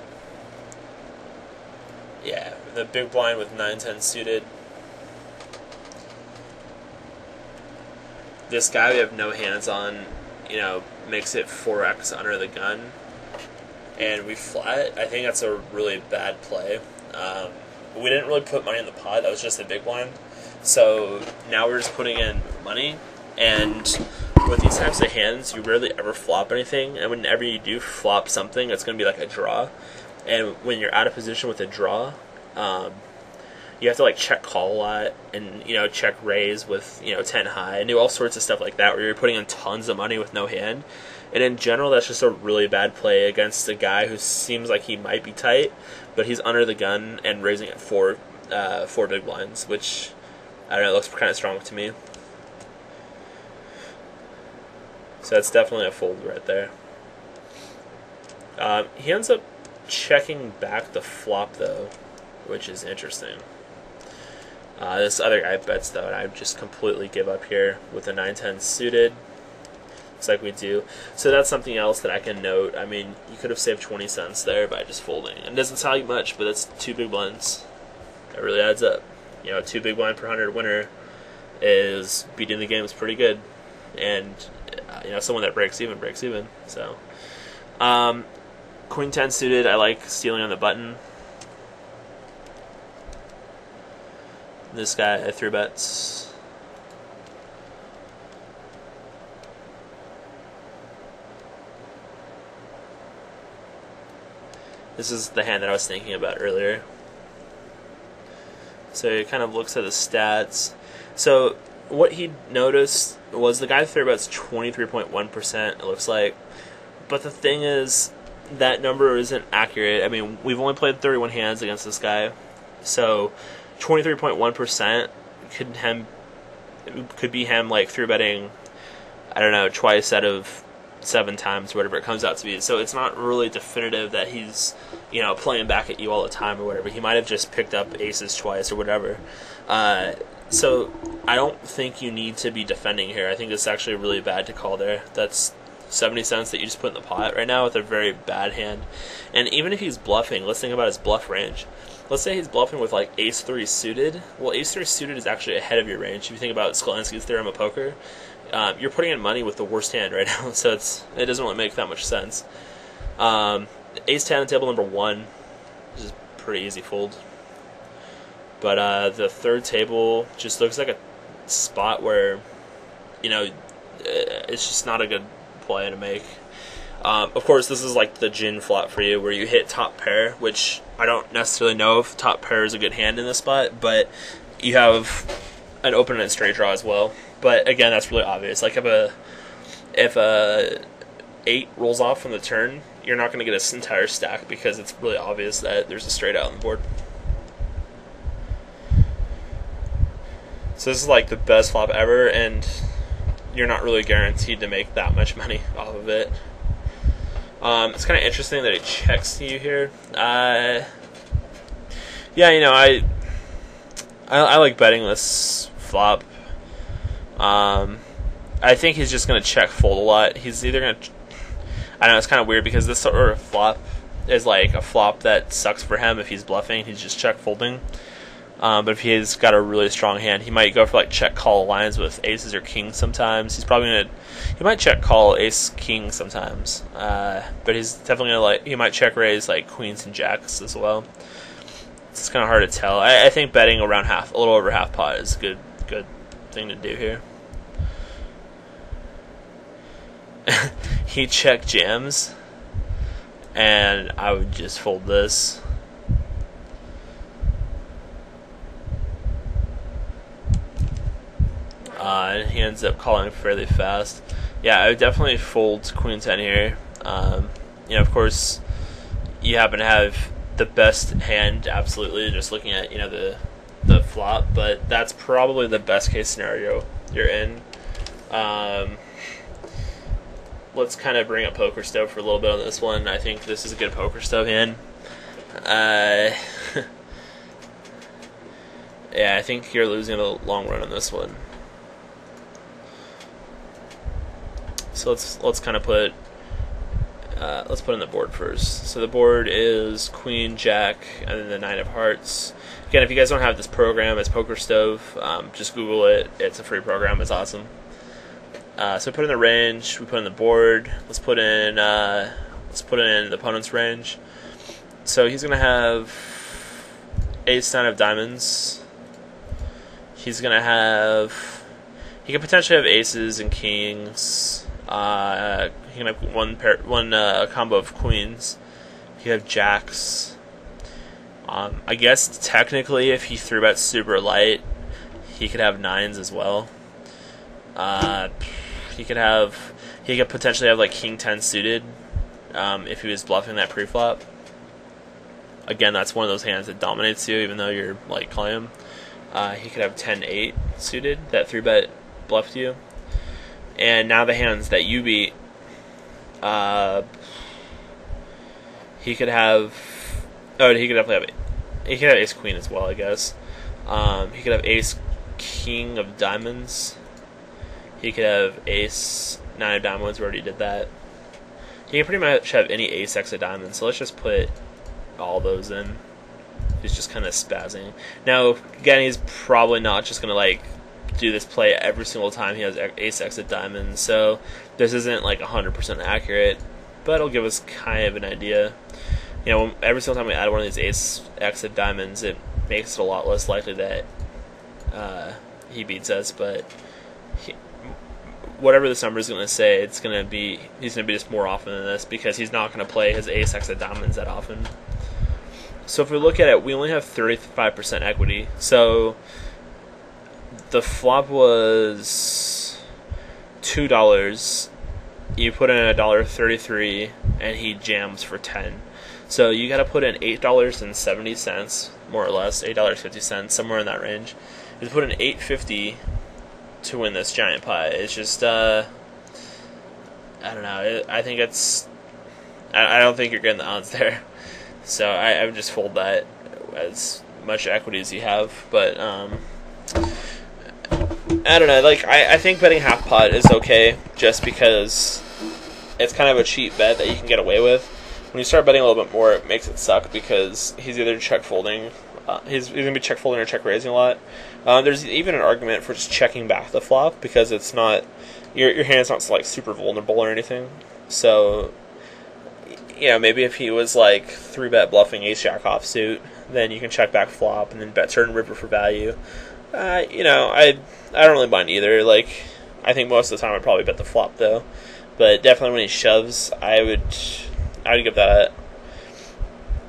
Yeah, the big blind with 9-10 suited. This guy we have no hands on, you know, makes it 4x under the gun, and we flat. I think that's a really bad play. We didn't really put money in the pot. That was just the big blind. So now we're just putting in money, and with these types of hands, you rarely ever flop anything, and whenever you do flop something, it's going to be like a draw. And when you're out of position with a draw, you have to like check call a lot, and you know, check raise with, you know, 10 high, and do all sorts of stuff like that where you're putting in tons of money with no hand. And in general, that's just a really bad play against a guy who seems like he might be tight, but he's under the gun and raising at four big blinds, which I don't know, looks kind of strong to me. So that's definitely a fold right there. He ends up checking back the flop though, which is interesting. This other guy bets though, and I just completely give up here with a 9-10 suited. Looks like we do. So that's something else that I can note. I mean, you could have saved 20 cents there by just folding. It doesn't sound like much, but it's 2 big blinds. That really adds up. You know, 2 big blind per 100 winner is beating the games pretty good. And someone that breaks even. So, Queen 10 suited, I like stealing on the button. This guy, I 3-bets. This is the hand that I was thinking about earlier. So he kind of looks at the stats. So what he noticed was the guy 3-bets 23.1%, it looks like. But the thing is, that number isn't accurate. I mean, we've only played 31 hands against this guy. So 23.1% could be him like 3-betting, I don't know, twice out of 7 times, whatever it comes out to be. So it's not really definitive that he's, playing back at you all the time or whatever. He might have just picked up aces twice or whatever. So I don't think you need to be defending here. I think it's actually really bad to call there. That's 70 cents that you just put in the pot right now with a very bad hand. And even if he's bluffing, let's think about his bluff range. Let's say he's bluffing with like ace-3 suited. Well, ace-3 suited is actually ahead of your range. If you think about Skolansky's theorem of poker, you're putting in money with the worst hand right now, so it doesn't really make that much sense. Ace-10 on table number 1 is pretty easy fold. But the third table just looks like a spot where, it's just not a good play to make. Of course, this is like the gin flop for you, where you hit top pair, which I don't necessarily know if top pair is a good hand in this spot, but you have an open and straight draw as well. But again, that's really obvious. Like if a 8 rolls off from the turn, you're not going to get this entire stack because it's really obvious that there's a straight out on the board. So this is like the best flop ever, and you're not really guaranteed to make that much money off of it. It's kind of interesting that it checks to you here. Yeah, I like betting this flop. I think he's just going to check fold a lot. He's either going to... I don't know, it's kind of weird because this sort of flop is like a flop that sucks for him if he's bluffing. He's just check folding. But if he's got a really strong hand, he might go for like check call lines with aces or kings sometimes. He's probably going to... He might check call ace king sometimes. But he's definitely going to he might check raise like queens and jacks as well. It's kind of hard to tell. I think betting around a little over half pot is a good thing to do here. He check jams, and I would just fold this. And he ends up calling fairly fast. Yeah, I would definitely fold queen 10 here. Of course, you happen to have the best hand, absolutely, just looking at the flop, but that's probably the best case scenario you're in. Let's kind of bring up PokerStars for a little bit on this one. I think this is a good PokerStars hand. Yeah, I think you're losing a long run on this one. So let's kind of put in the board first. So the board is Queen, Jack, and then the 9 of Hearts. Again, if you guys don't have this program, it's PokerStars. Just Google it. It's a free program. It's awesome. So we put in the range. We put in the board. Let's put in the opponent's range. So he's gonna have ace 9 of diamonds. He's gonna have. He could potentially have aces and kings. He can have one combo of queens. He could have jacks. I guess technically, if he 3-bets super light, he could have 9s as well. He could potentially have like king 10 suited if he was bluffing that pre-flop. Again, that's one of those hands that dominates you, even though you're like calling him. He could have 10-8 suited that 3-bet bluffed you. And now the hands that you beat, he could have. Oh, he could definitely have. He could have ace queen as well, I guess. He could have ace king of diamonds. He could have ace 9 of diamonds. We already did that. He can pretty much have any ace x of diamonds. So let's just put all those in. He's just kind of spazzing. Now, again, he's probably not just gonna like do this play every single time he has ace exit diamonds, so this isn't like 100% accurate, but it'll give us kind of an idea. You know, every single time we add one of these ace exit diamonds, it makes it a lot less likely that he beats us, but whatever this number is going to say, he's going to be just more often than this, because he's not going to play his ace exit diamonds that often. So if we look at it, we only have 35% equity. So the flop was $2. You put in $1.33, and he jams for 10. So you got to put in $8.70, more or less, $8.50, somewhere in that range. You put in $8.50 to win this giant pie. It's just, I don't know. I think it's, I don't think you're getting the odds there. So I would just fold that as much equity as you have. But I don't know. Like I think betting half pot is okay, just because it's kind of a cheap bet that you can get away with. When you start betting a little bit more, it makes it suck, because he's either check folding, he's going to be check folding or check raising a lot. There's even an argument for just checking back the flop, because it's not, your hand's not like super vulnerable or anything. So, you know, maybe if he was like 3-bet bluffing ace jack offsuit, then you can check back flop and then bet turn river for value. You know, I don't really mind either. Like, I think most of the time I'd probably bet the flop though, but definitely when he shoves, I would give that.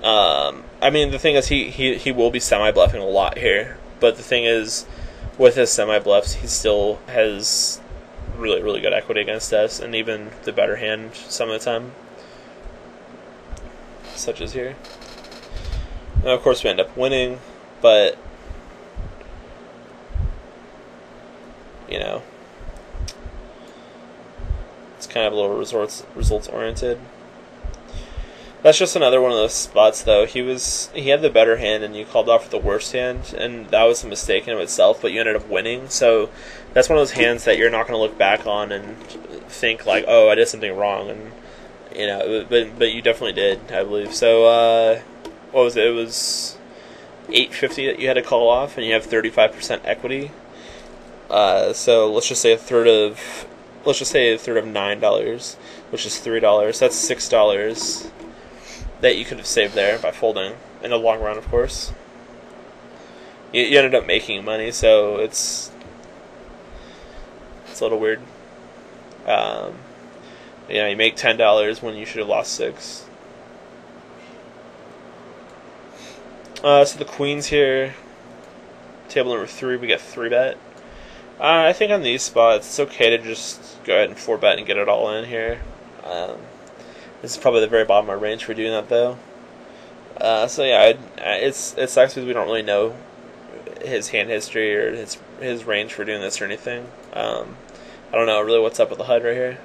I mean, the thing is, he will be semi bluffing a lot here, but the thing is, with his semi bluffs, he still has really, really good equity against us, and even the better hand some of the time, such as here. Now, of course, we end up winning, but you know, it's kind of a little results oriented. That's just another one of those spots, though. He had the better hand, and you called off the worst hand, and that was a mistake in of itself, but you ended up winning. So that's one of those hands that you're not going to look back on and think like, oh, I did something wrong, and you know, but you definitely did, I believe. So what was it? It was $8.50 that you had to call off, and you have 35% equity. So let's just say a third of $9, which is $3. That's $6 that you could have saved there by folding in the long run, of course. You ended up making money, so it's a little weird. You know, you make $10 when you should have lost $6. So the queens here, table number 3, we get 3-bet. I think on these spots, it's okay to just go ahead and 4-bet and get it all in here. This is probably the very bottom of my range for doing that, though. So yeah, it sucks because we don't really know his hand history or his range for doing this or anything. I don't know really what's up with the HUD right here.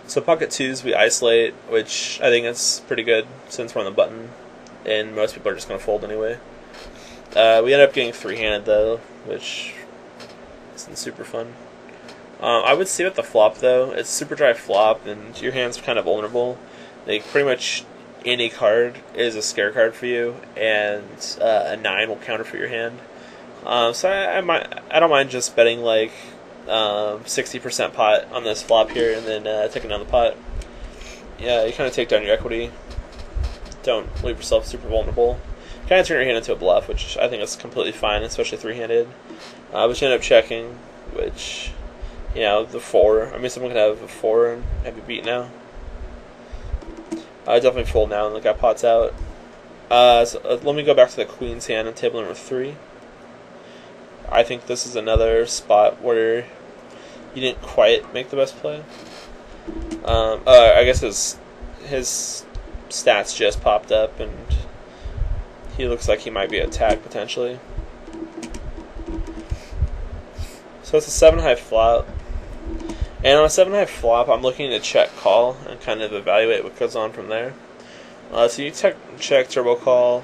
So pocket 2s we isolate, which I think is pretty good since we're on the button, and most people are just going to fold anyway. We end up getting 3-handed though, which isn't super fun. I would see with the flop though, it's super dry flop, and your hand's kind of vulnerable. Like pretty much any card is a scare card for you, and a 9 will counter for your hand. So I don't mind just betting like 60% pot on this flop here, and then taking down the pot. Yeah, you kind of take down your equity. Don't leave yourself super vulnerable. Kind of turn your hand into a bluff, which I think is completely fine, especially 3-handed. But you end up checking, which, you know, the 4. I mean, someone could have a 4 and have you beat now. I definitely fold now and look at pots out. So let me go back to the queen's hand on table number 3. I think this is another spot where you didn't quite make the best play. I guess his stats just popped up, and he looks like he might be attacked potentially. So it's a 7-high flop. And on a 7-high flop, I'm looking to check call and kind of evaluate what goes on from there. So you check turbo call.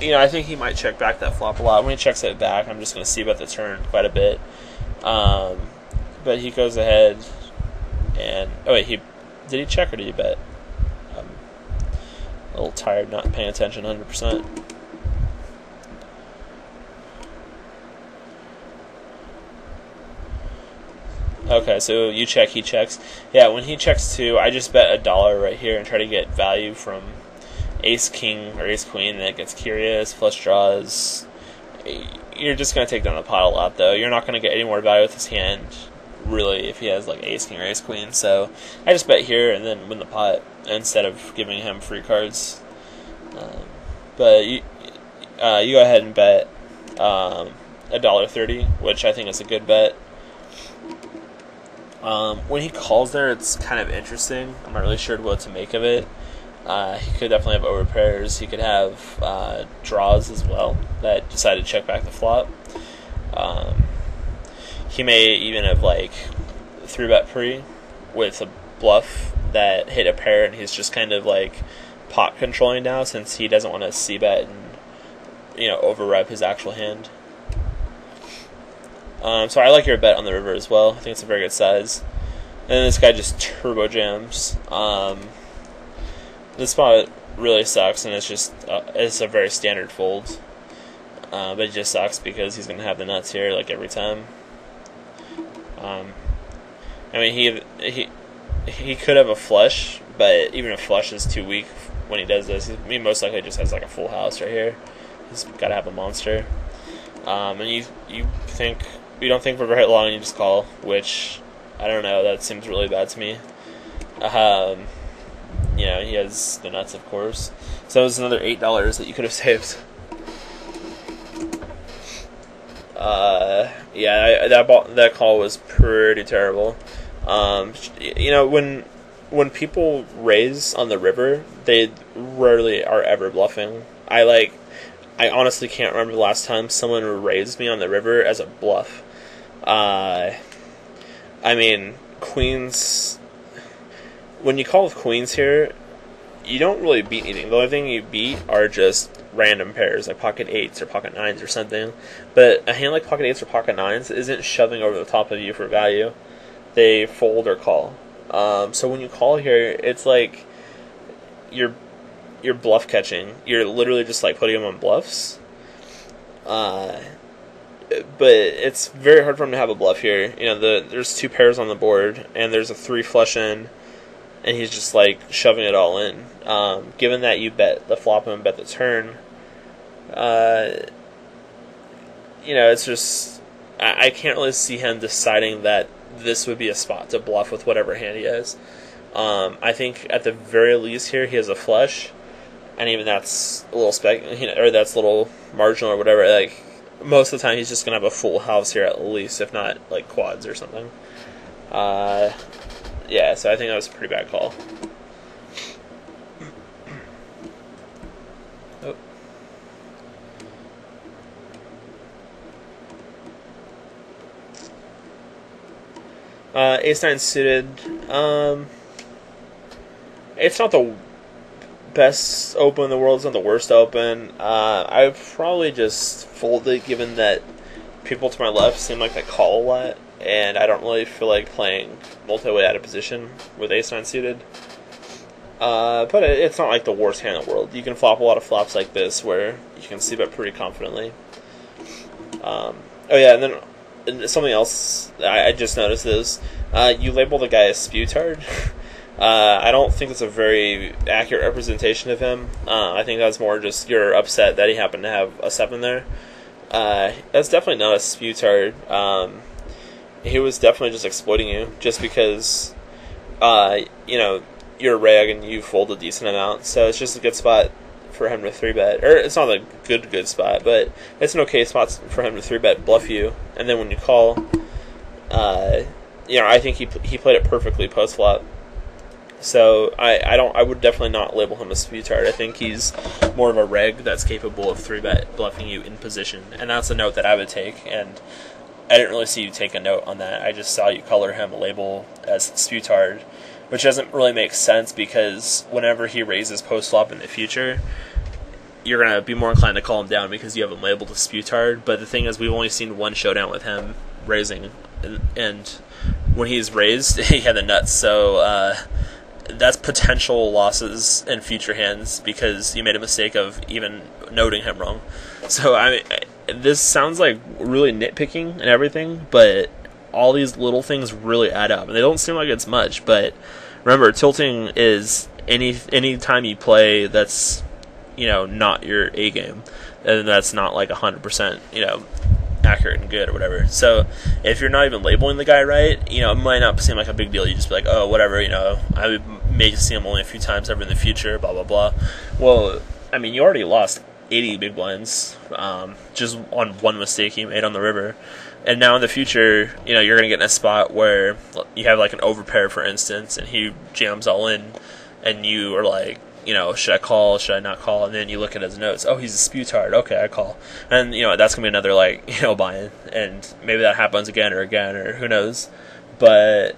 You know, I think he might check back that flop a lot. When he checks it back, I'm just going to see about the turn quite a bit. But he goes ahead and... Oh, wait, Did he check or did he bet? I'm a little tired, not paying attention 100%. Okay, so you check, he checks. Yeah, when he checks too, I just bet $1 right here and try to get value from ace king or ace queen. That gets curious, flush draws. You're just going to take down the pot a lot, though. You're not going to get any more value with his hand, really, if he has like ace king or ace queen. So I just bet here and then win the pot instead of giving him free cards. But you go ahead and bet $1.30, which I think is a good bet. When he calls there, it's kind of interesting. I'm not really sure what to make of it. He could definitely have overpairs. He could have draws as well that decide to check back the flop. He may even have like 3-bet pre with a bluff that hit a pair, and he's just kind of like pot controlling now since he doesn't want to c-bet and overrep his actual hand. So I like your bet on the river as well. I think it's a very good size. And then this guy just turbo jams. This spot really sucks, and it's a very standard fold. But it just sucks because he's going to have the nuts here like every time. I mean, he could have a flush, but even a flush is too weak when he does this. He most likely just has like a full house right here. He's got to have a monster. And you don't think for very long, you just call, which, I don't know, that seems really bad to me. He has the nuts, of course. So it was another $8 that you could have saved. That call was pretty terrible. When people raise on the river, they rarely are ever bluffing. I honestly can't remember the last time someone raised me on the river as a bluff. Queens. When you call with queens here, you don't really beat anything. The only thing you beat are just random pairs, like pocket 8s or pocket 9s or something. But a hand like pocket 8s or pocket 9s isn't shoving over the top of you for value. They fold or call. So when you call here, it's like you're bluff catching. You're literally just like putting them on bluffs. But it's very hard for him to have a bluff here. There's 2 pairs on the board, and there's a 3 flush in, and he's just like shoving it all in. Given that you bet the flop and bet the turn, it's just I can't really see him deciding that this would be a spot to bluff with whatever hand he has. I think at the very least here he has a flush, and even that's a little or that's a little marginal or whatever. Like most of the time, he's just gonna have a full house here at least, if not like quads or something. So I think that was a pretty bad call. Ace-9 suited. It's not the best open in the world. It's not the worst open. I would probably just fold it, given that people to my left seem like they call a lot, and I don't really feel like playing multi-way out of position with Ace-9 suited. But it's not like the worst hand in the world. You can flop a lot of flops like this where you can see bet pretty confidently. And then something else I just noticed is you label the guy a spewtard. I don't think it's a very accurate representation of him. I think that's more just you're upset that he happened to have a 7 there. That's definitely not a spewtard. He was definitely just exploiting you, just because you're a reg and you fold a decent amount. So it's just a good spot for him to 3-bet. Or it's not a good spot, but it's an okay spot for him to 3-bet, bluff you, and then when you call, I think he played it perfectly post flop. So I would definitely not label him a spewtard. I think he's more of a reg that's capable of 3-bet bluffing you in position, and that's a note that I would take. And I didn't really see you take a note on that. I just saw you color him a label as spewtard, which doesn't really make sense because whenever he raises post flop in the future, you're going to be more inclined to call him down because you have him labeled as spewtard. But the thing is, we've only seen one showdown with him raising, and when he's raised, he had the nuts. So that's potential losses in future hands because you made a mistake of even noting him wrong. So this sounds like really nitpicking and everything, but all these little things really add up, and they don't seem like it's much. But remember, tilting is any time you play that's not your A game, and that's not like 100% accurate and good or whatever. So if you're not even labeling the guy right, it might not seem like a big deal. You just be like, oh, whatever, I may just see him only a few times ever in the future, blah blah blah. Well, I mean, you already lost 80 big blinds just on one mistake you made on the river, and now in the future, you're gonna get in a spot where you have like an overpair, for instance, and he jams all in, and you are like, should I call? Should I not call? And then you look at his notes. Oh, he's a sputard. Okay, I call. And that's gonna be another buy-in. And maybe that happens again, or who knows. But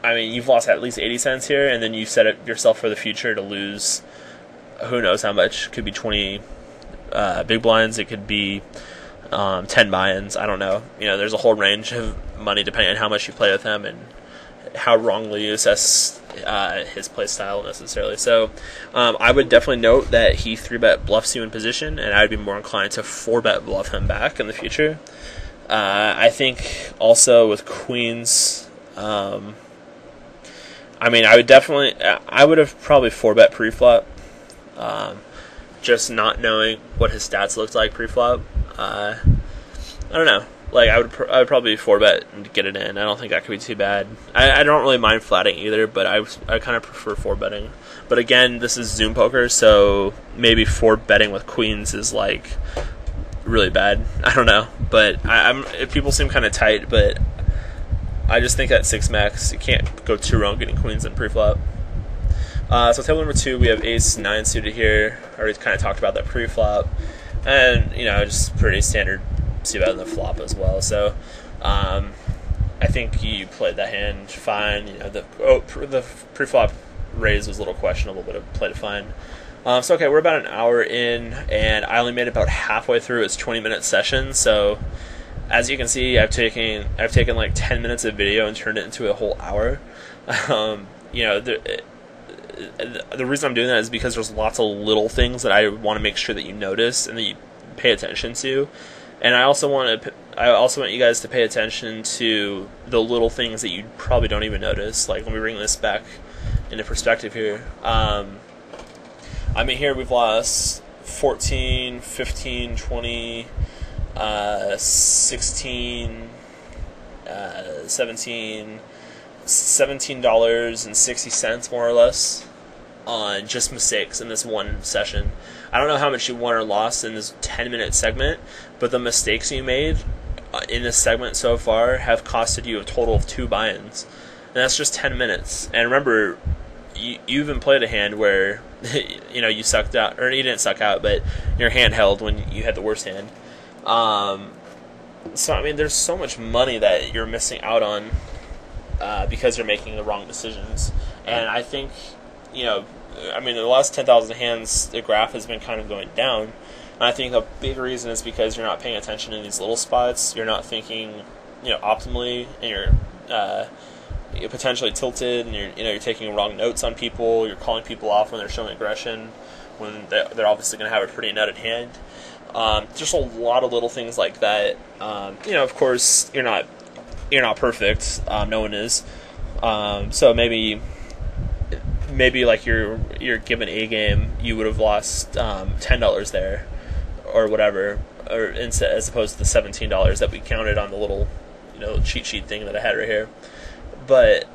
I mean, you've lost at least 80 cents here, and then you set it yourself for the future to lose. Who knows how much? It could be 20 big blinds. It could be 10 buy-ins. I don't know. There's a whole range of money depending on how much you play with him and how wrongly you assess his play style necessarily. So I would definitely note that he 3-bet bluffs you in position, and I would be more inclined to 4-bet bluff him back in the future. I think also with queens, I mean, I would have probably 4-bet pre-flop, just not knowing what his stats looked like pre-flop. I don't know. Like, I would probably 4-bet and get it in. I don't think that could be too bad. I don't really mind flatting either, but I kind of prefer 4-betting. But again, this is Zoom Poker, so maybe 4-betting with queens is like really bad. I don't know, but people seem kind of tight, but I just think at 6 max you can't go too wrong getting queens in pre-flop. So table number 2, we have ace-9 suited here. I already kind of talked about that pre-flop, and just pretty standard. See about in the flop as well. So I think you played that hand fine. The pre-flop raise was a little questionable, but it played it fine. So okay, we're about an hour in, and I only made it about halfway through its 20-minute session. So as you can see, I've taken like 10 minutes of video and turned it into a whole hour. The reason I'm doing that is because there's lots of little things that I want to make sure that you notice and that you pay attention to. And I also want you guys to pay attention to the little things that you probably don't even notice. Like, let me bring this back into perspective here. I mean, here we've lost 14, 15, 20, 16, 17, $17.60 more or less on just mistakes in this one session. I don't know how much you won or lost in this 10-minute segment, but the mistakes you made in this segment so far have costed you a total of 2 buy-ins. And that's just 10 minutes. And remember, you even played a hand where you sucked out, or you didn't suck out, but your hand held when you had the worst hand. So I mean, there's so much money that you're missing out on because you're making the wrong decisions. And I think, I mean, the last 10,000 hands, the graph has been kind of going down. And I think a big reason is because you're not paying attention in these little spots. You're not thinking, optimally, and you're potentially tilted, and you're taking wrong notes on people. You're calling people off when they're showing aggression, when they're obviously going to have a pretty nutted hand. Just a lot of little things like that. Of course, you're not perfect. No one is. So maybe like your given A game, you would have lost $10 there, or whatever, or instead, as opposed to the $17 that we counted on the little cheat sheet thing that I had right here. But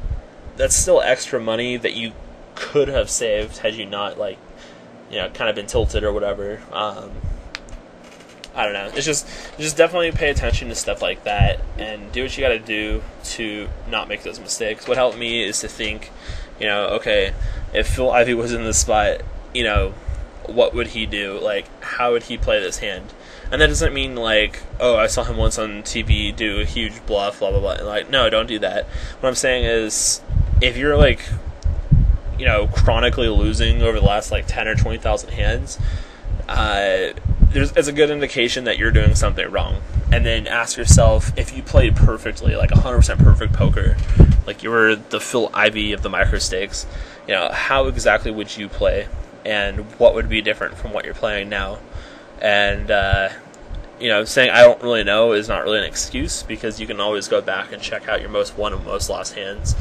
that's still extra money that you could have saved had you not kind of been tilted or whatever. I don't know. It's just definitely pay attention to stuff like that and do what you got to do to not make those mistakes. What helped me is to think, okay, if Phil Ivey was in this spot, what would he do? Like, how would he play this hand? And that doesn't mean oh, I saw him once on TV do a huge bluff, blah, blah, blah. No, don't do that. What I'm saying is, if you're chronically losing over the last 10 or 20,000 hands, it's a good indication that you're doing something wrong. and then ask yourself, if you played perfectly, like 100% perfect poker, like you were the Phil Ivey of the micro stakes, you know, how exactly would you play, and what would be different from what you're playing now? And you know, saying I don't really know is not really an excuse, because you can always go back and check out your most won and most lost hands,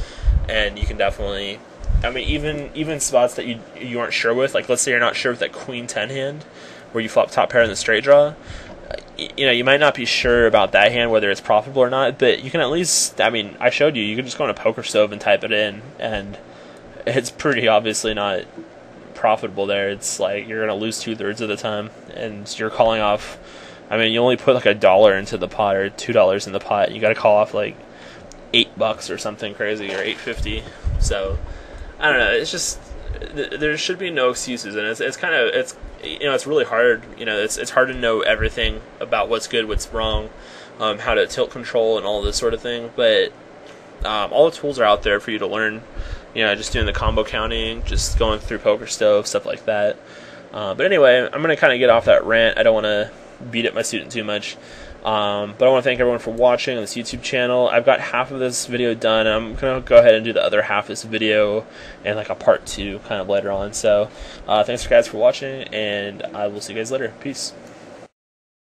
and you can definitely, I mean, even spots that you aren't sure with, like let's say you're not sure with that Queen 10 hand where you flop top pair in the straight draw. You know, you might not be sure about that hand, whether it's profitable or not, but you can at least, I mean, I showed you can just go on a PokerStars and type it in, and it's pretty obviously not profitable there. It's like you're going to lose 2/3 of the time, and you're calling off, I mean, you only put like $1 into the pot, or $2 in the pot, you got to call off like $8 or something crazy, or $8.50. So, I don't know, it's just, there should be no excuses, and it's kind of, it's, you know, it's really hard. You know, it's hard to know everything about what's good, what's wrong, how to tilt control and all this sort of thing. But all the tools are out there for you to learn. You know, just doing the combo counting, just going through PokerStars, stuff like that. But anyway, I'm gonna kind of get off that rant. I don't want to beat up my student too much. But I want to thank everyone for watching on this YouTube channel. I've got half of this video done, and I'm going to go ahead and do the other half of this video and like a part 2 kind of later on. So thanks guys for watching, and I will see you guys later. Peace.